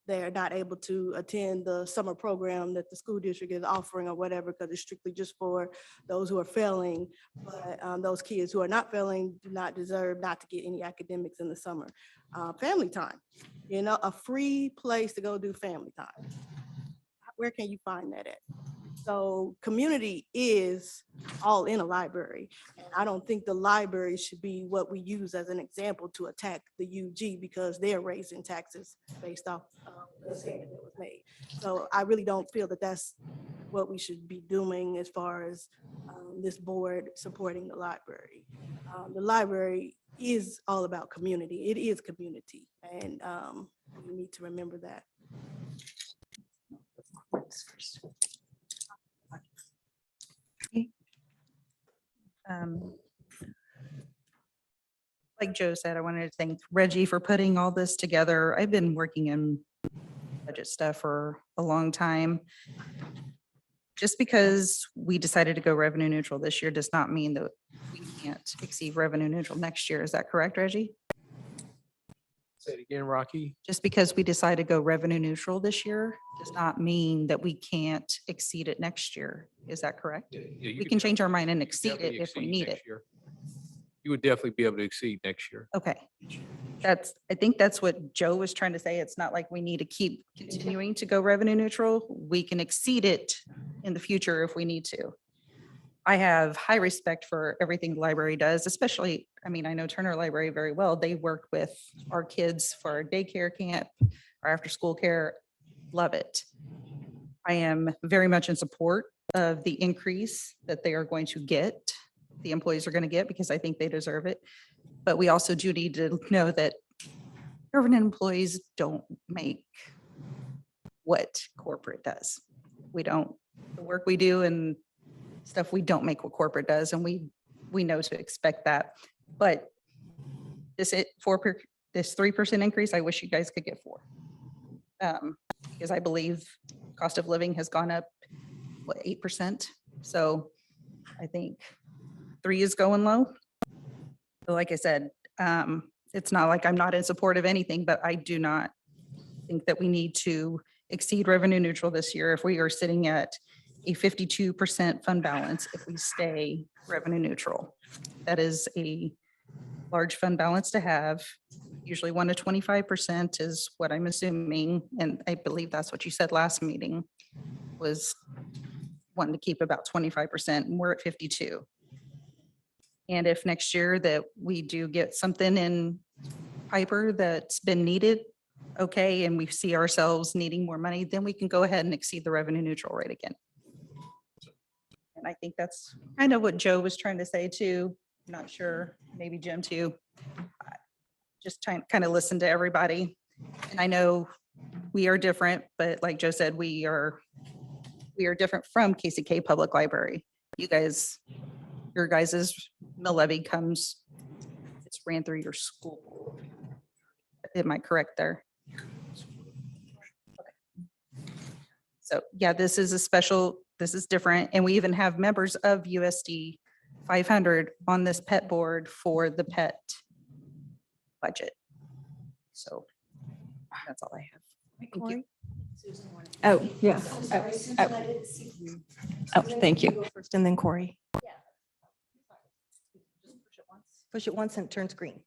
they are not able to attend the summer program that the school district is offering or whatever, because it's strictly just for those who are failing. But those kids who are not failing do not deserve not to get any academics in the summer. Family time, you know, a free place to go do family time. Where can you find that at? So community is all in a library. And I don't think the library should be what we use as an example to attack the UG because they're raising taxes based off the statement that was made. So I really don't feel that that's what we should be doing as far as this board supporting the library. The library is all about community. It is community. And we need to remember that. Like Joe said, I wanted to thank Reggie for putting all this together. I've been working in budget stuff for a long time. Just because we decided to go revenue neutral this year does not mean that we can't exceed revenue neutral next year. Is that correct, Reggie? Say it again, Rocky. Just because we decide to go revenue neutral this year does not mean that we can't exceed it next year. Is that correct? Yeah, you We could can change our definitely- mind and you could exceed it definitely if we exceed need next it. year. You would definitely be able to exceed next year. Okay. I think that's what Joe was trying to say. It's not like we need to keep continuing to go revenue neutral. We can exceed it in the future if we need to. I have high respect for everything the library does, especially, I mean, I know Turner Library very well. They work with our kids for our daycare camp, our after-school care. Love it. I am very much in support of the increase that they are going to get, the employees are going to get, because I think they deserve it. But we also do need to know that government employees don't make what corporate does. We don't, the work we do and stuff, we don't make what corporate does, and we know to expect that. But this 3% increase, I wish you guys could get 4. Because I believe cost of living has gone up, what, 8%? So I think 3 is going low. But like I said, it's not like I'm not in support of anything, but I do not think that we need to exceed revenue neutral this year if we are sitting at a 52% fund balance if we stay revenue neutral. That is a large fund balance to have. Usually 1 to 25% is what I'm assuming, and I believe that's what you said last meeting, was wanting to keep about 25%, and we're at 52. And if next year that we do get something in Piper that's been needed, okay, and we see ourselves needing more money, then we can go ahead and exceed the revenue neutral rate again. And I think that's kind of what Joe was trying to say too. Not sure, maybe Jim too. Just trying to kind of listen to everybody. And I know we are different, but like Joe said, we are different from KCK Public Library. You guys, your guys's mill levy comes, it's ran through your school. Am I correct there? Okay. So yeah, this is a special, this is different. And we even have members of USD 500 on this pet board for the pet budget. So that's all I have. Thank you. Oh, yeah. Oh, thank you. First and then Corey. Push it once and it turns green.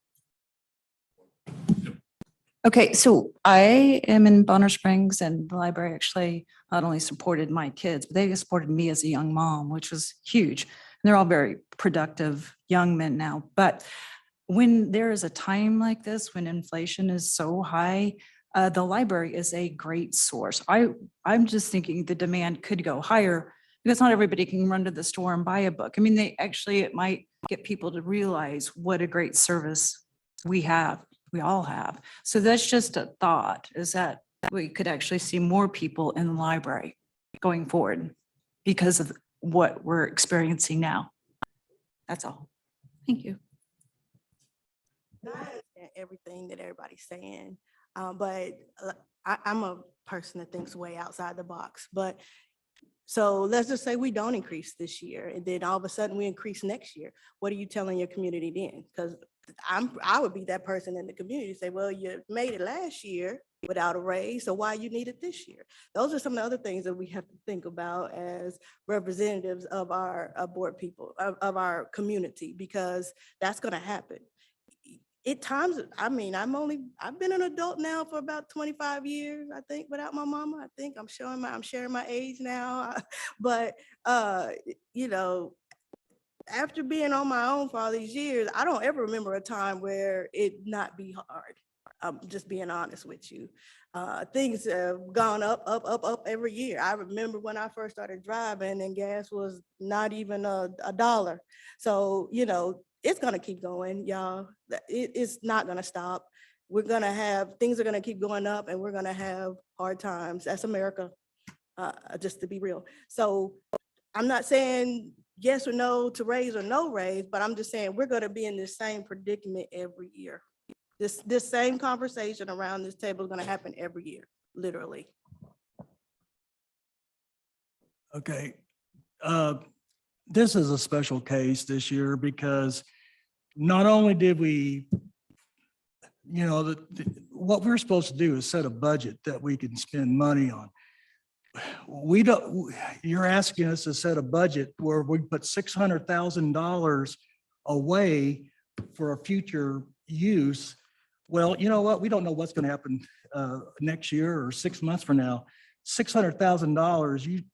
Okay, so I am in Bonner Springs and the library actually not only supported my kids, but they supported me as a young mom, which was huge. And they're all very productive young men now. But when there is a time like this, when inflation is so high, the library is a great source. I'm just thinking the demand could go higher because not everybody can run to the store and buy a book. I mean, it might get people to realize what a great service we all have. So that's just a thought, is that we could actually see more people in the library going forward because of what we're experiencing now. That's all. Thank you. I understand everything that everybody's saying, but I'm a person that thinks way outside the box. But so let's just say we don't increase this year, and then all of a sudden we increase next year. What are you telling your community then? Because I would be that person in the community to say, well, you made it last year without a raise, so why you need it this year? Those are some of the other things that we have to think about as representatives of our board people, of our community, because that's going to happen. At times, I mean, I've been an adult now for about 25 years, I think, without my mama. I think I'm sharing my age now. But, you know, after being on my own for all these years, I don't ever remember a time where it not be hard. I'm just being honest with you. Things have gone up every year. I remember when I first started driving and gas was not even a dollar. So, you know, it's gonna keep going, y'all. It's not gonna stop. Things are gonna keep going up and we're gonna have hard times. That's America, just to be real. So I'm not saying yes or no to raise or no raise, but I'm just saying we're gonna be in the same predicament every year. This same conversation around this table is gonna happen every year, literally. Okay. This is a special case this year because not only did we, you know, what we're supposed to do is set a budget that we can spend money on. You're asking us to set a budget where we put $600,000 away for a future use. Well, you know what? We don't know what's going to happen next year or 6 months from now. $600,000,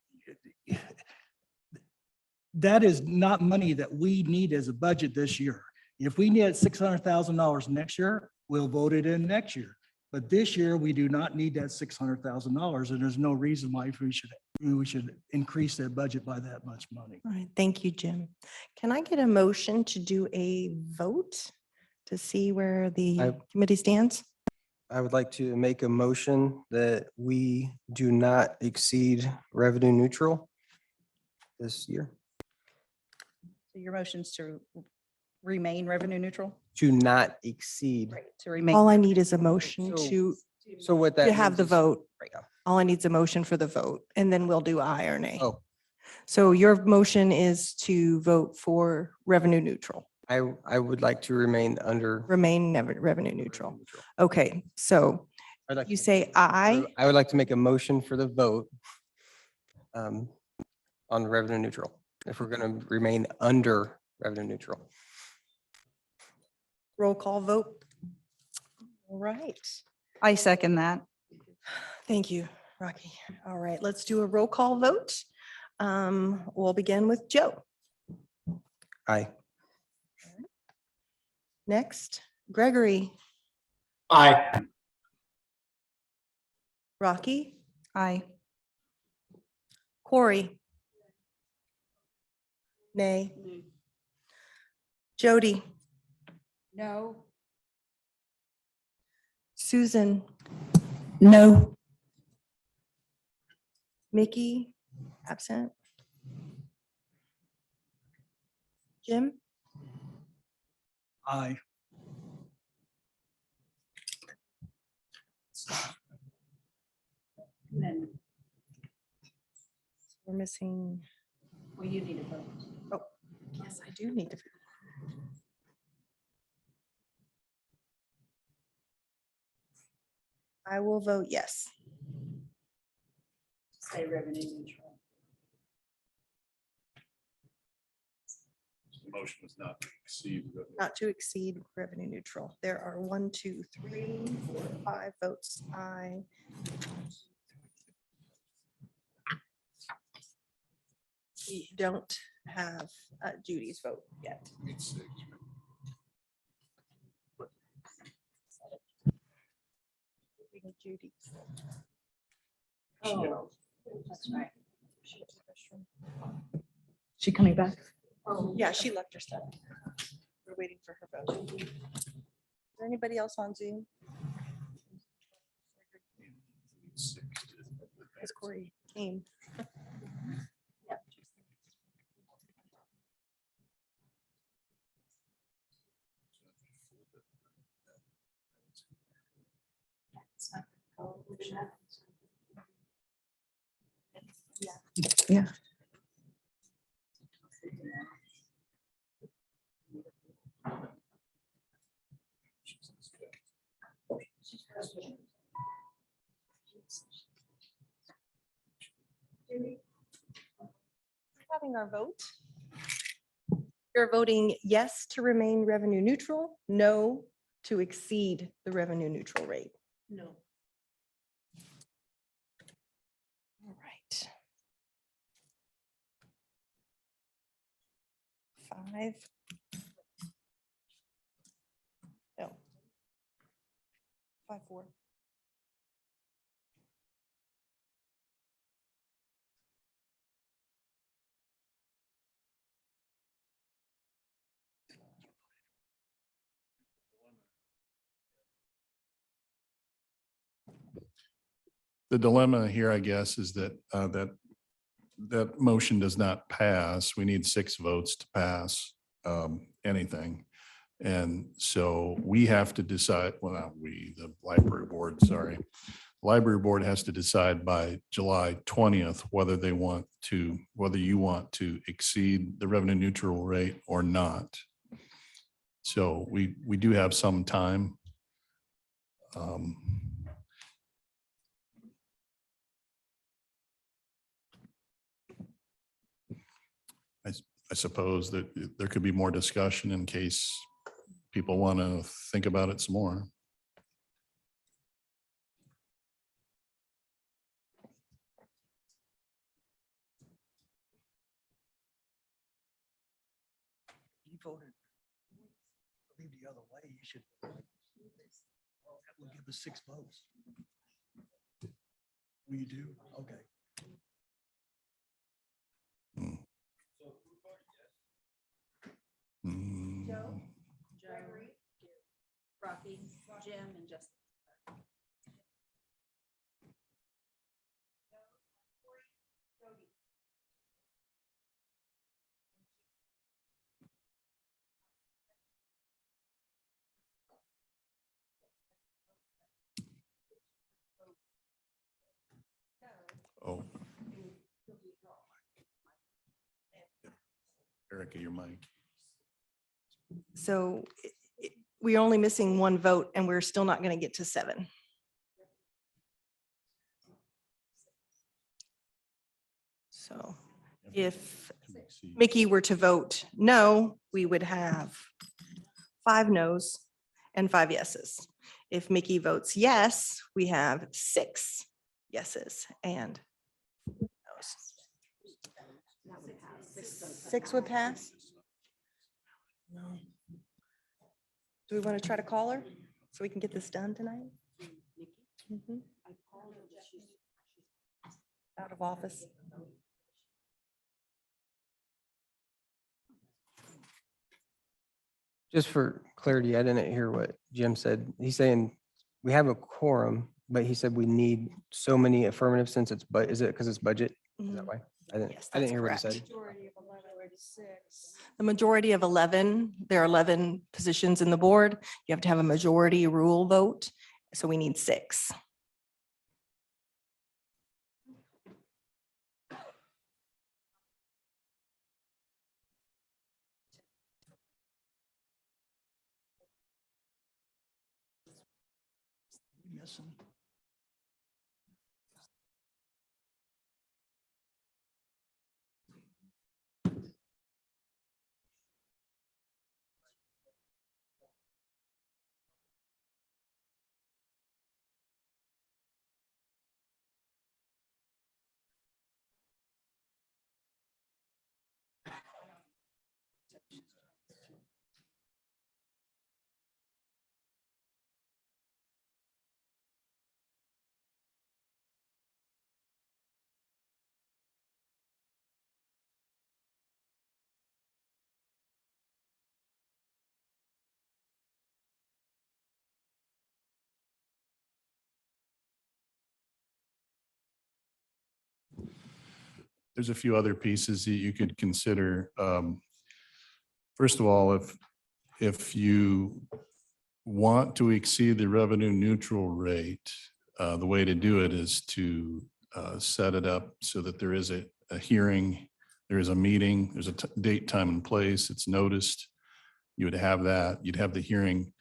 that is not money that we need as a budget this year. If we need $600,000 next year, we'll vote it in next year. But this year, we do not need that $600,000, and there's no reason why we should increase that budget by that much money. All right, thank you, Jim. Can I get a motion to do a vote to see where the committee stands? I would like to make a motion that we do not exceed revenue neutral this year. So your motion's to remain revenue neutral? To not exceed. To remain. All I need is a motion So- to, So what that. to have means the is- vote. Yeah. All I need is a motion for the vote, and then we'll do aye or nay. Oh, So your motion is to vote for revenue neutral, I would like to remain under. remain revenue neutral. Okay, so I'd like you to- say aye. I would like to make a motion for the vote on revenue neutral, if we're going to remain under revenue neutral. Roll call vote. All right. I second that. Thank you, Rocky. All right, let's do a roll call vote. We'll begin with Joe. Aye. Next, Gregory, Aye. Rocky, Aye. Corey. Nay. Jody, No. Susan, No. Mickey, absent. Jim, Aye. we're missing. Well, you need a vote. Oh, yes, I do need to. I will vote yes. Say revenue neutral. The motion was not to exceed. Not to exceed revenue neutral. There are 1, 2, 3, 4, 5 votes aye. We don't have Judy's vote yet. We need Judy's. Oh, that's right. She coming back? Yeah, she left her stuff. We're waiting for her vote. Is there anybody else on Zoom? Because Corey came. Yeah. Having our vote. You're voting yes to remain revenue neutral, no to exceed the revenue neutral rate. No. All right. 5. No. 5-4. The dilemma here, I guess, is that that motion does not pass. We need 6 votes to pass anything. And so we have to decide, well, not we, the library board, sorry. Library board has to decide by July 20th whether they want to, whether you want to exceed the revenue neutral rate or not. So we do have some time. I suppose that there could be more discussion in case people want to think about it some more. You voted. Leave the other way, you should. That will give us 6 votes. We do, okay. Hmm. Hmm. Jerry, Rocky, Jim, and Justin. Oh. Erica, your mic. So we're only missing one vote and we're still not going to get to 7. So if Mickey were to vote no, we would have 5 noes and 5 yeses. If Mickey votes yes, we have 6 yeses and noes. 6 would pass? No. Do we want to try to call her so we can get this done tonight? Mhm. Out of office. Just for clarity, I didn't hear what Jim said. He's saying we have a quorum, but he said we need so many affirmative since it's, but is it because it's budget? Is that Mhm. why? Yes, I didn't that's hear what he correct. said. The majority of 11, there are 11 positions in the board. You have to have a majority rule vote. So we need 6. Missing. There's a few other pieces that you could consider. First of all, if you want to exceed the revenue neutral rate, the way to do it is to set it up so that there is a hearing, there is a meeting, there's a date, time, and place, it's noticed. You would have that, you'd have the hearing.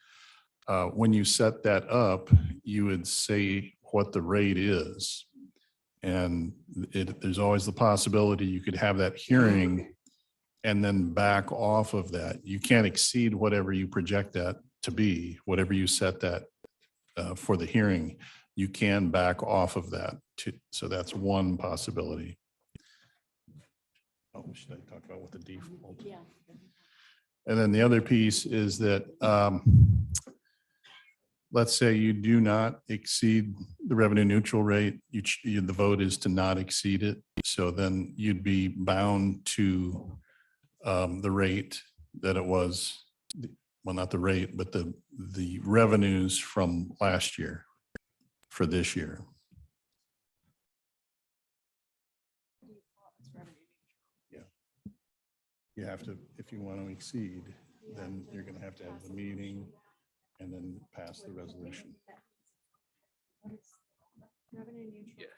When you set that up, you would say what the rate is. And there's always the possibility you could have that hearing and then back off of that. You can't exceed whatever you project that to be, whatever you set that for the hearing, you can back off of that. So that's one possibility. Oh, should I talk about what the default? Yeah. And then the other piece is that let's say you do not exceed the revenue neutral rate, the vote is to not exceed it. So then you'd be bound to the rate that it was, well, not the rate, but the revenues from last year for this year. Yeah. You have to, if you want to exceed, then you're going to have the meeting and then pass the resolution. Yes.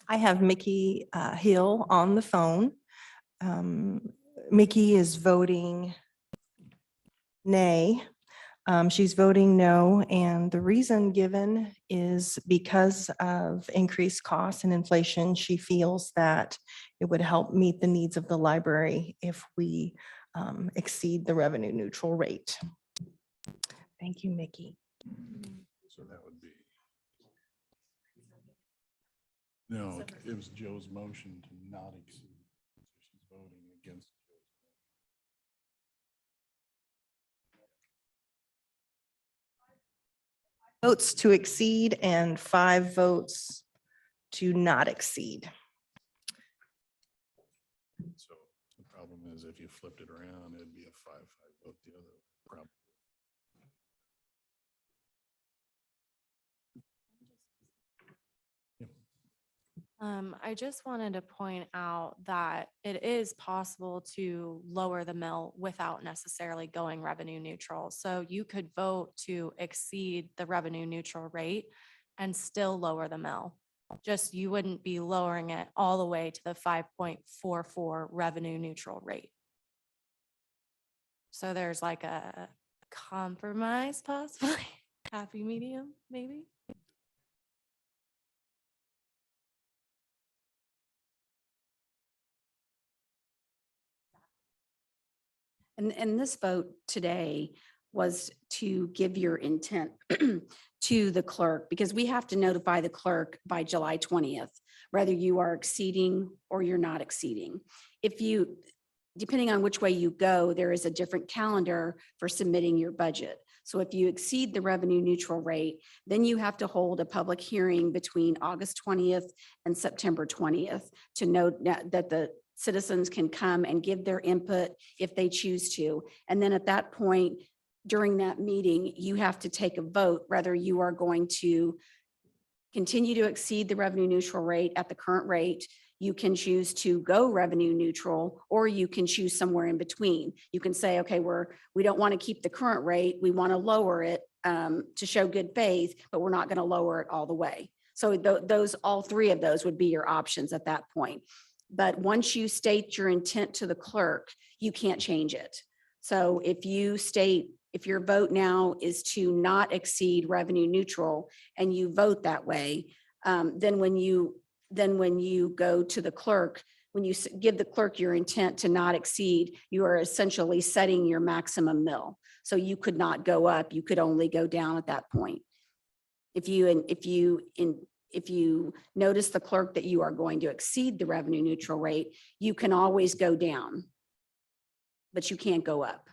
I have Mickey Hill on the phone. Mickey is voting nay. She's voting no, and the reason given is because of increased costs and inflation. She feels that it would help meet the needs of the library if we exceed the revenue neutral rate. Thank you, Mickey. So that would be. No, it was Joe's motion to not exceed. So she's voting against. Votes to exceed and 5 votes to not exceed. So the problem is if you flipped it around, it'd be a 5-5 vote the other problem. I just wanted to point out that it is possible to lower the mill without necessarily going revenue neutral. So you could vote to exceed the revenue neutral rate and still lower the mill. Just you wouldn't be lowering it all the way to the 5.44 revenue neutral rate. So there's like a compromise possibly, happy medium, maybe? And this vote today was to give your intent to the clerk, because we have to notify the clerk by July 20th, whether you are exceeding or you're not exceeding. If you, depending on which way you go, there is a different calendar for submitting your budget. So if you exceed the revenue neutral rate, then you have to hold a public hearing between August 20th and September 20th to note that the citizens can come and give their input if they choose to. And then at that point, during that meeting, you have to take a vote whether you are going to continue to exceed the revenue neutral rate at the current rate. You can choose to go revenue neutral, or you can choose somewhere in between. You can say, okay, we don't want to keep the current rate. We want to lower it to show good faith, but we're not going to lower it all the way. So all three of those would be your options at that point. But once you state your intent to the clerk, you can't change it. So if your vote now is to not exceed revenue neutral and you vote that way, then when you go to the clerk, when you give the clerk your intent to not exceed, you are essentially setting your maximum mill. So you could not go up, you could only go down at that point. If you notice the clerk that you are going to exceed the revenue neutral rate, you can always go down, but you can't go up.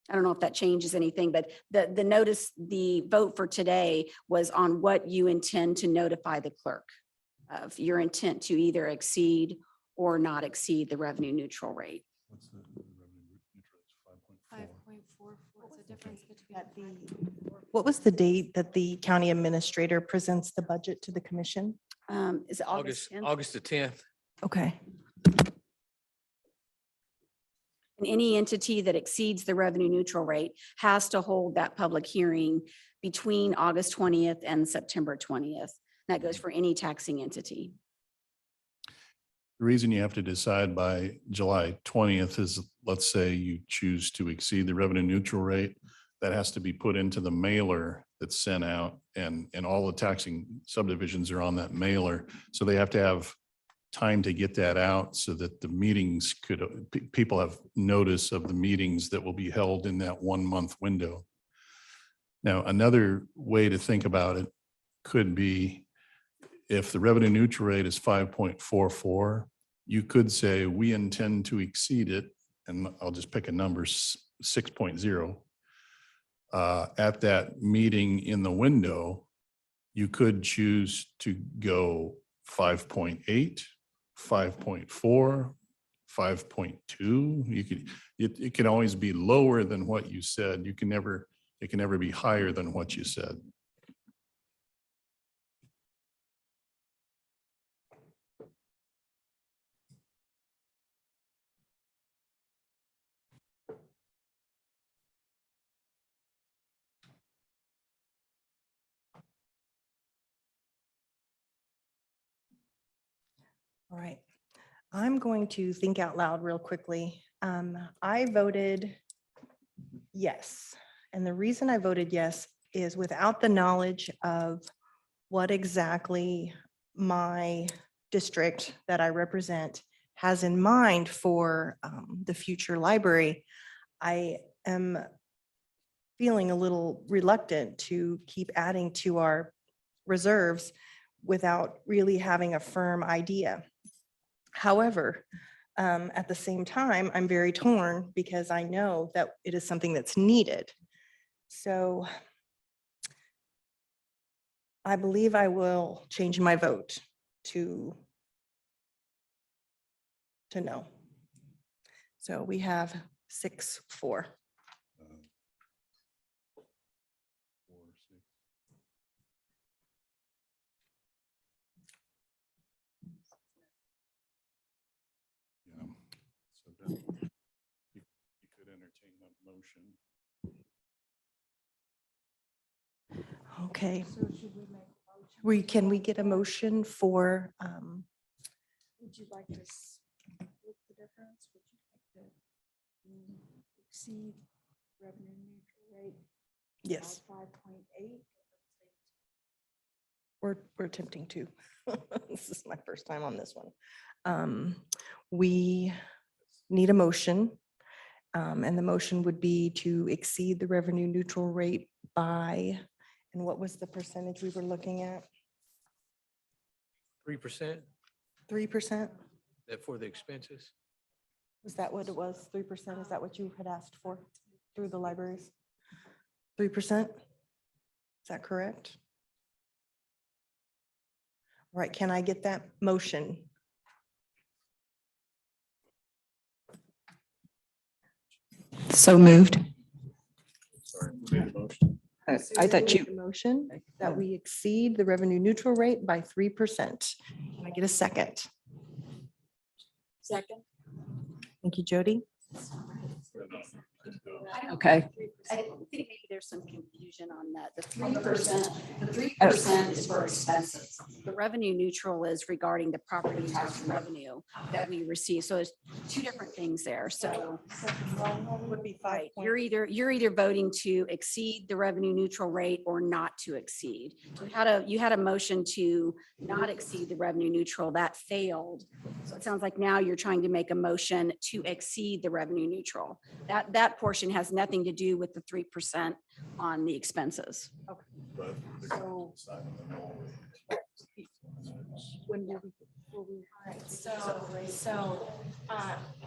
I don't know if that changes anything, but the vote for today was on what you intend to notify the clerk of, your intent to either exceed or not exceed the revenue neutral rate. What's the revenue neutral? It's 5.4. 5.44 is the difference between. What was the date that the county administrator presents the budget to the commission? Is it August 10th? August the 10th. Okay. And any entity that exceeds the revenue neutral rate has to hold that public hearing between August 20th and September 20th. That goes for any taxing entity. The reason you have to decide by July 20th is, let's say you choose to exceed the revenue neutral rate, that has to be put into the mailer that's sent out, and all the taxing subdivisions are on that mailer. So they have to have time to get that out so that the meetings people have notice of the meetings that will be held in that 1 month window. Now, another way to think about it could be, if the revenue neutral rate is 5.44, you could say we intend to exceed it, and I'll just pick a number, 6.0. At that meeting in the window, you could choose to go 5.8, 5.4, 5.2. You could, it can always be lower than what you said. It can never be higher than what you said. All right. I'm going to think out loud real quickly. I voted yes. And the reason I voted yes is without the knowledge of what exactly my district that I represent has in mind for the future library, I am feeling a little reluctant to keep adding to our reserves without really having a firm idea. However, at the same time, I'm very torn because I know that it is something that's needed. So I believe I will change my vote to no. So we have 6-4. Okay. Can we get a motion for, Would you like to split the difference? Would you like to exceed revenue neutral rate? yes, 5.8? we're attempting to. This is my first time on this one. We need a motion. And the motion would be to exceed the revenue neutral rate by, and what was the percentage we were looking at? 3% 3%? that for the expenses? Is that what it was? 3%? Is that what you had asked for through the libraries? 3%? Is that correct? All right, can I get that motion? So moved. Sorry, who made the motion? I thought you, Motion that we exceed the revenue neutral rate by 3%. Can I get a second? Second. Thank you, Jody. okay. I think maybe there's some confusion on that. The 3% is for expenses. The revenue neutral is regarding the property tax revenue that we receive. So there's two different things there. So Would be right, you're either voting to exceed the revenue neutral rate or not to exceed. You had a motion to not exceed the revenue neutral that failed. So it sounds like now you're trying to make a motion to exceed the revenue neutral. That portion has nothing to do with the 3% on the expenses. But they're gonna decide on the mill rate. When will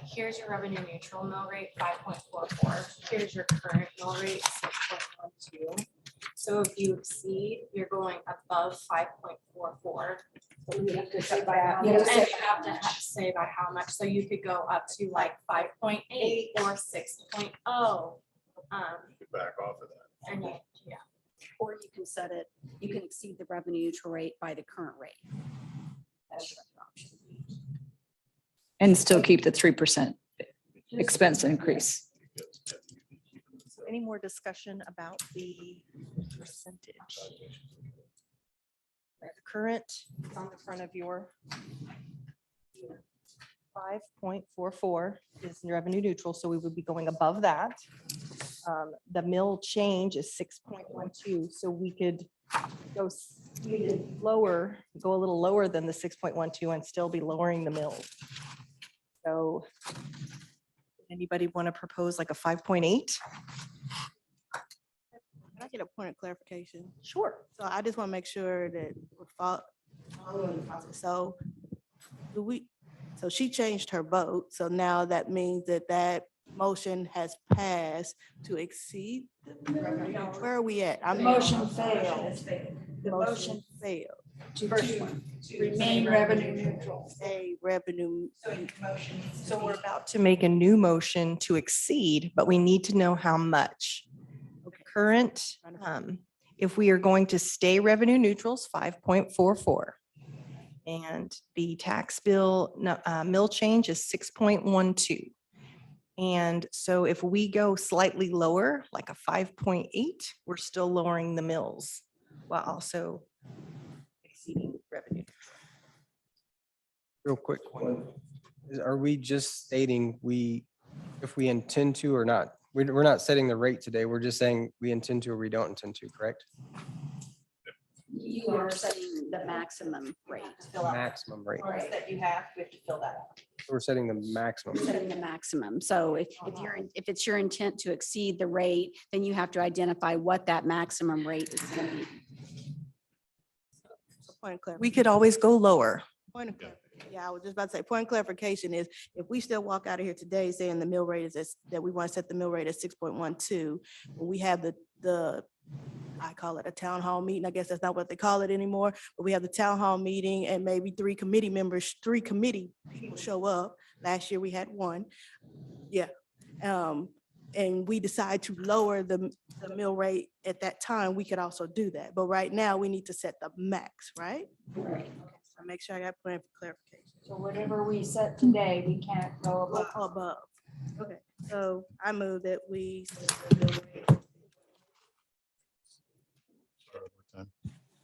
Here's your revenue neutral mill rate, 5.44. Here's your current mill rate, 6.12. So if you exceed, you're going above 5.44. You have to say And by you have to say by how much. So you could go up to like 5.8 or 6.0. Back off of that. And or you can set it, you can exceed the revenue neutral rate by the current rate. That's your option. And still keep the 3% expense increase. Any more discussion about the percentage? The current is on the front of your 5.44 is revenue neutral, so we would be going above that. The mill change is 6.12, so we could go lower, go a little lower than the 6.12 and still be lowering the mill. So anybody want to propose like a 5.8? Can I get a point of clarification? Sure. So I just want to make sure that we're following the process. So so she changed her vote. So now that means that motion has passed to exceed. Where are we at? I'm Motion failed. The motion failed. To remain revenue neutral. A revenue. So we're about to make a new motion to exceed, but we need to know how much. Current, if we are going to stay revenue neutral, is 5.44. And the tax bill, mill change is 6.12. And so if we go slightly lower, like a 5.8, we're still lowering the mills while also exceeding revenue. Real quick one. Are we just stating if we intend to or not? We're not setting the rate today. We're just saying we intend to or we don't intend to, correct? You are setting the maximum rate. Maximum rate. That you have, we have to fill that out. We're setting the maximum. You're setting the maximum. So if it's your intent to exceed the rate, then you have to identify what that maximum rate is going to be. Point of clarification. We could always go lower. Point of clarification. Yeah, I was just about to say, point of clarification is if we still walk out of here today saying the mill rate is that we want to set the mill rate at 6.12, when we have the I call it a town hall meeting. I guess that's not what they call it anymore, but we have the town hall meeting and maybe three committee people show up. Last year we had one. Yeah. And we decide to lower the mill rate at that time, we could also do that. But right now we need to set the max, right? Right. So make sure I got plenty of clarification. So whatever we set today, we can't go above. Above. Okay. So I move that we,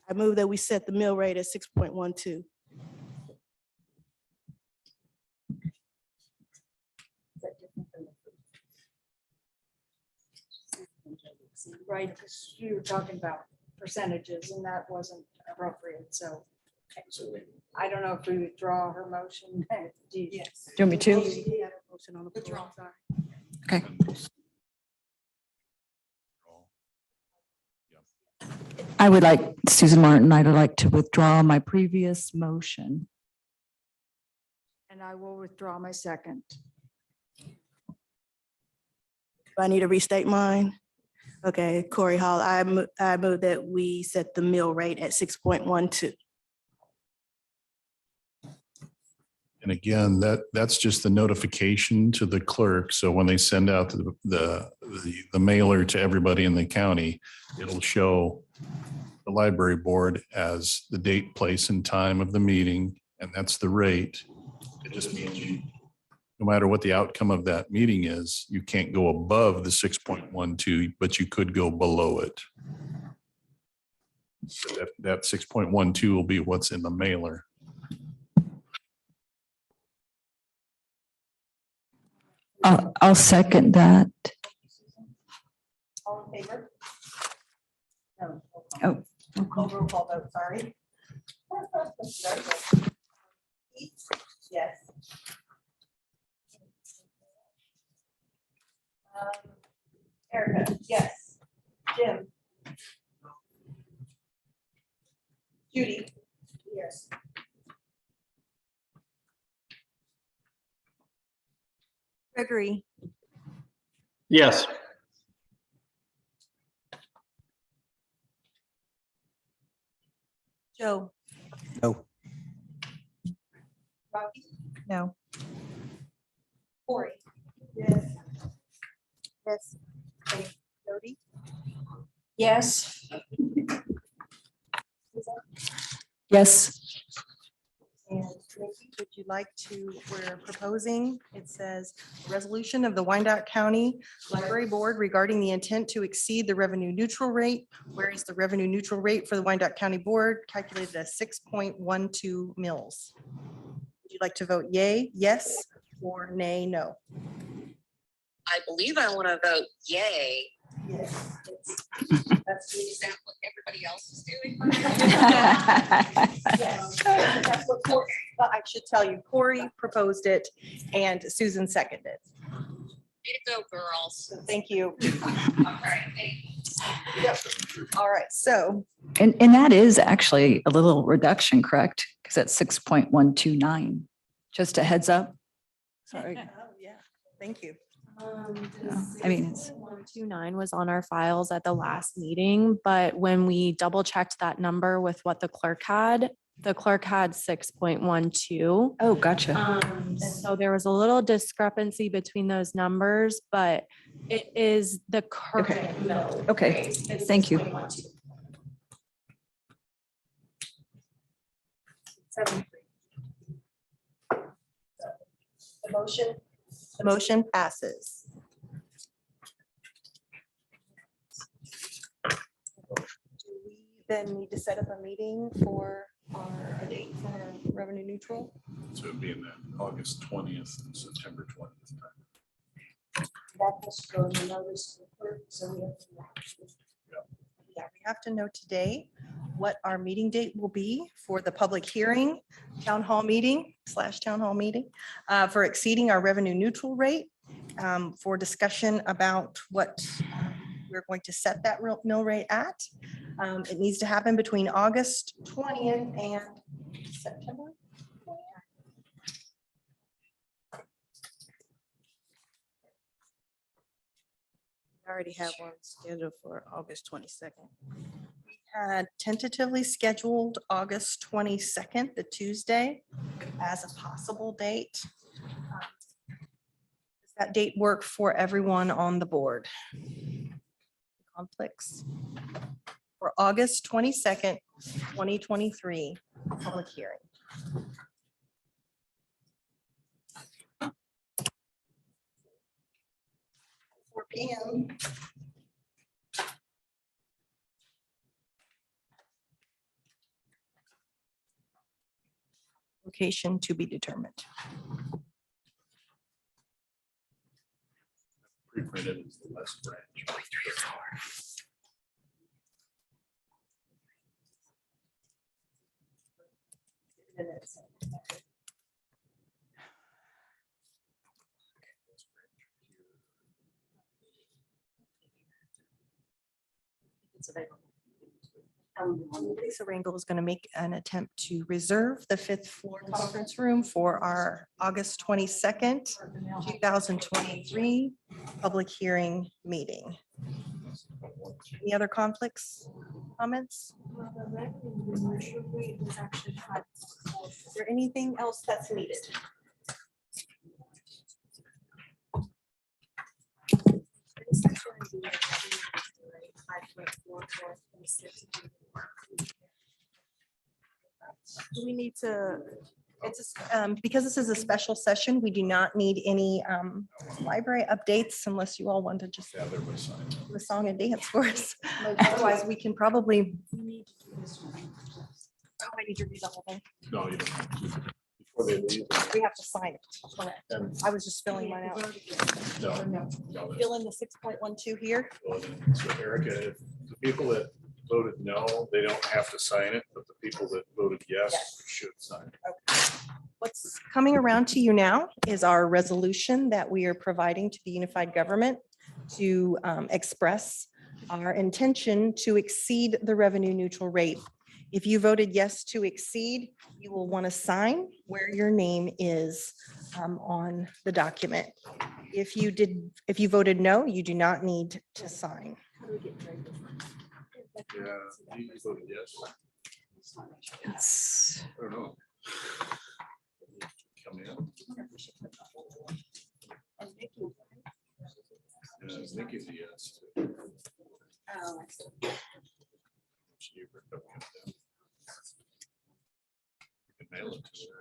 I move that we set the mill rate at 6.12. Right, because you were talking about percentages and that wasn't appropriate, so. I don't know if we withdraw her motion. Do you- Yes. Do you want me to? Motion on the floor, sorry. Okay. I would like, Susan Martin, I'd like to withdraw my previous motion. And I will withdraw my second. Do I need to restate mine? Okay, Corey Hall, I move that we set the mill rate at 6.12. And again, that's just the notification to the clerk. So when they send out the mailer to everybody in the county, it'll show the library board as the date, place, and time of the meeting, and that's the rate. It just means no matter what the outcome of that meeting is, you can't go above the 6.12, but you could go below it. So that 6.12 will be what's in the mailer. I'll second that. All in favor? No. Oh. Roll call vote, sorry. Yes. Erica, yes. Jim? Judy? Yes. Gregory? Yes. Joe? No. Rocky? No. Corey? Yes. Yes. Jody? Yes. Yes. And Nikki, would you like to, we're proposing, it says, resolution of the Wyandotte County Library Board regarding the intent to exceed the revenue neutral rate, whereas the revenue neutral rate for the Wyandotte County Board calculated as 6.12 mils. Would you like to vote yay, yes, or nay, no? I believe I want to vote yay. Yes. That's what everybody else is doing. Yes, that's what Corey, well, I should tell you, Corey proposed it and Susan seconded. Way to go, girls. So thank you. All right, thanks. Yep. All right, so And that is actually a little reduction, correct? Because that's 6.129. Just a heads up. Sorry. oh, yeah, thank you. I mean, it's. 129 was on our files at the last meeting, but when we double checked that number with what the clerk had 6.12. Oh, gotcha. And so there was a little discrepancy between those numbers, but it is the current mill Okay, rate. It's thank you. 6.12. 73. The motion passes. Do we then need to set up a meeting for a date for revenue neutral? So it'd be in that August 20th and September 20th. That has to go in the notice to the clerk, so we have to. Yeah, we have to know today what our meeting date will be for the public hearing, town hall meeting for exceeding our revenue neutral rate, for discussion about what we're going to set that mill rate at. It needs to happen between August 20th and September. I already have one scheduled for August 22nd. Had tentatively scheduled August 22nd, the Tuesday, as a possible date. Does that date work for everyone on the board? Conflicts? For August 22nd, 2023, public hearing. 4 PM. Location to be determined. Pre-printed is the West Branch. Lisa Rangel is going to make an attempt to reserve the 5th floor conference room for our August 22nd, 2023 public hearing meeting. Any other conflicts, comments? Is there anything else that's needed? Do we need to, because this is a special session, we do not need any library updates unless you all want to just Yeah, there was sign. do a song and dance for us. Otherwise, we can probably. Oh, I need to read the whole thing. No, you don't have to. Before they leave. We have to sign it. Correct. And I was just filling mine out. no, no, Fill in the 6.12 here. so Erica, if the people that voted no, they don't have to sign it, but the people that voted yes should sign it. What's coming around to you now is our resolution that we are providing to the unified government to express our intention to exceed the revenue neutral rate. If you voted yes to exceed, you will want to sign where your name is on the document. If you voted no, you do not need to sign. Yeah, you voted yes. Yes. I don't know. Come in. Yeah, Nikki's a yes. She could mail it to her.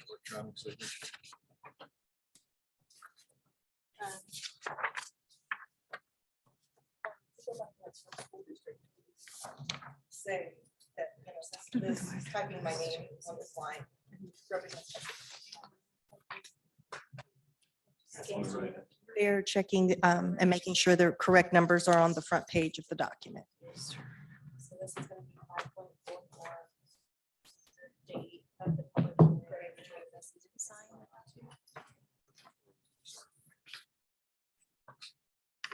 Electronic signature. Say that, you know, this is typing my name on this line. They're checking and making sure the correct numbers are on the front page of the document. So this is going to be 5.44 date of the public hearing.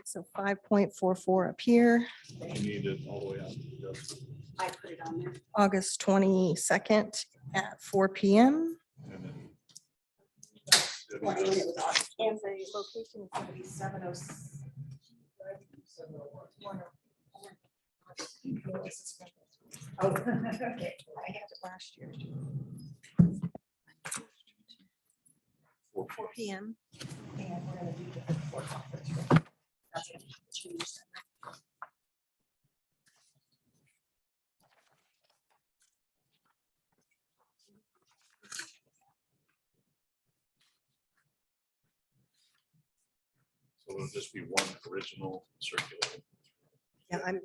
So 5.44 up here, You need it all the way out. Yes. I put it on there. August 22nd at 4 PM. And then And the location is going to be 706. Oh, okay. I had it last year. 4 PM. And we're going to do the floor conference room. That's gonna change. So it'll just be one original circular. Yeah, I'm.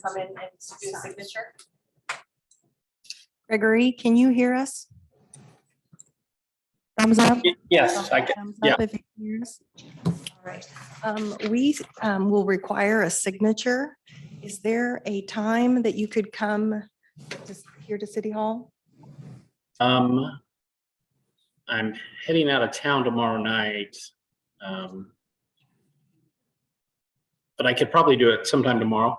Come in and do a signature. Gregory, can you hear us? Thumbs up? Yes, I can. Thumbs Yeah. up if you can hear us. All right. We will require a signature. Is there a time that you could come here to City Hall? I'm heading out of town tomorrow night. But I could probably do it sometime tomorrow.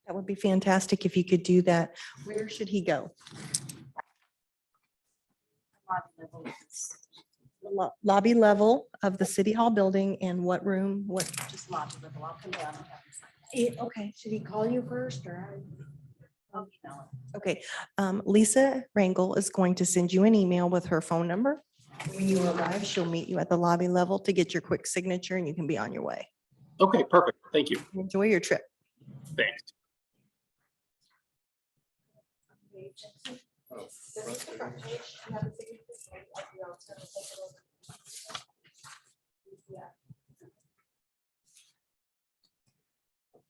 That would be fantastic if you could do that. Where should he go? The lobby level of the City Hall building, and what room? What? Just lodge level. I'll come down and have them sign. Okay, should he call you first or? Okay, Lisa Rangel is going to send you an email with her phone number. When you arrive, she'll meet you at the lobby level to get your quick signature and you can be on your way. Okay, perfect. Thank you. Enjoy your trip. Thanks.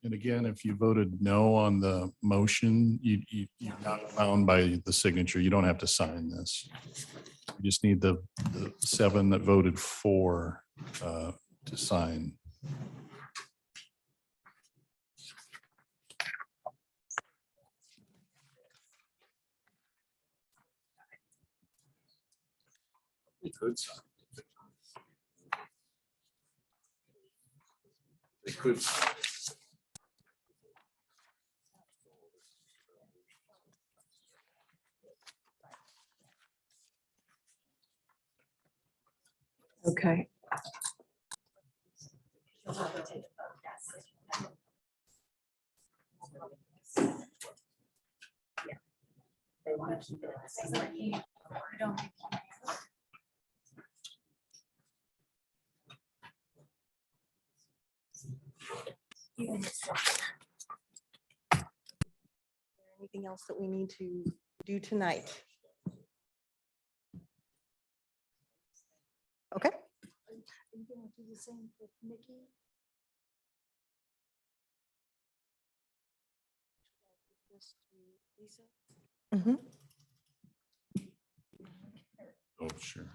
And again, if you voted no on the motion, you're not bound by the signature. You don't have to sign this. You just need the 7 that voted for to sign. We could sign. They could. Okay. Anything else that we need to do tonight? Okay. Are you gonna do the same with Nikki? Mhm. Oh, sure.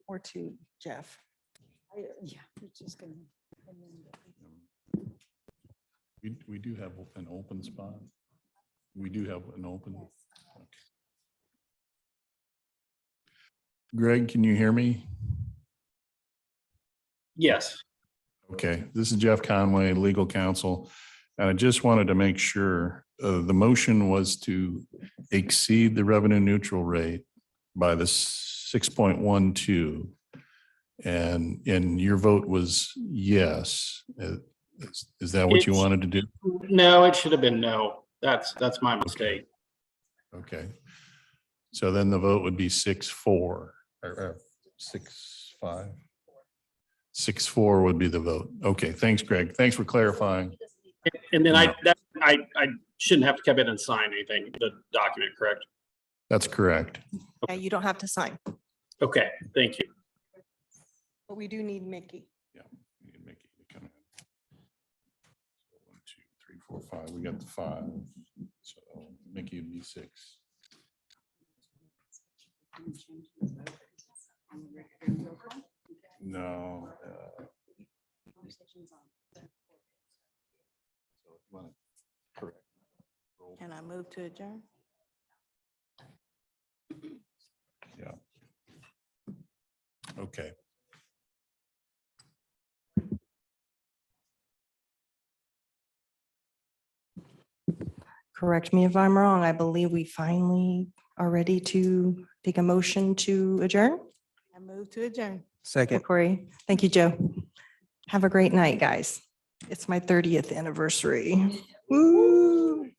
Or to Jeff. Yeah, we're just gonna. We do have an open spot. We do have an open. Okay. Greg, can you hear me? Yes. Okay, this is Jeff Conway, legal counsel. And I just wanted to make sure the motion was to exceed the revenue neutral rate by the 6.12. And your vote was yes. Is that what you It's- wanted to do? No, it should have been no. That's my mistake. Okay. So then the vote would be 6-4 or 6-5. 6-4 would be the vote. Okay, thanks, Greg. Thanks for clarifying. And then I shouldn't have to come in and sign anything, the document, correct? That's correct. Yeah, you don't have to sign, Okay, thank you. but we do need Mickey. Yeah. we need Mickey to come in. 1, 2, 3, 4, 5. We got the 5. So Mickey would be 6. No. So if you want to correct. roll. Can I move to adjourn? Yeah. Okay. Correct me if I'm wrong. I believe we finally are ready to take a motion to adjourn. I move to adjourn. Second. Corey, thank you, Joe. Have a great night, guys. It's my 30th anniversary. Woo!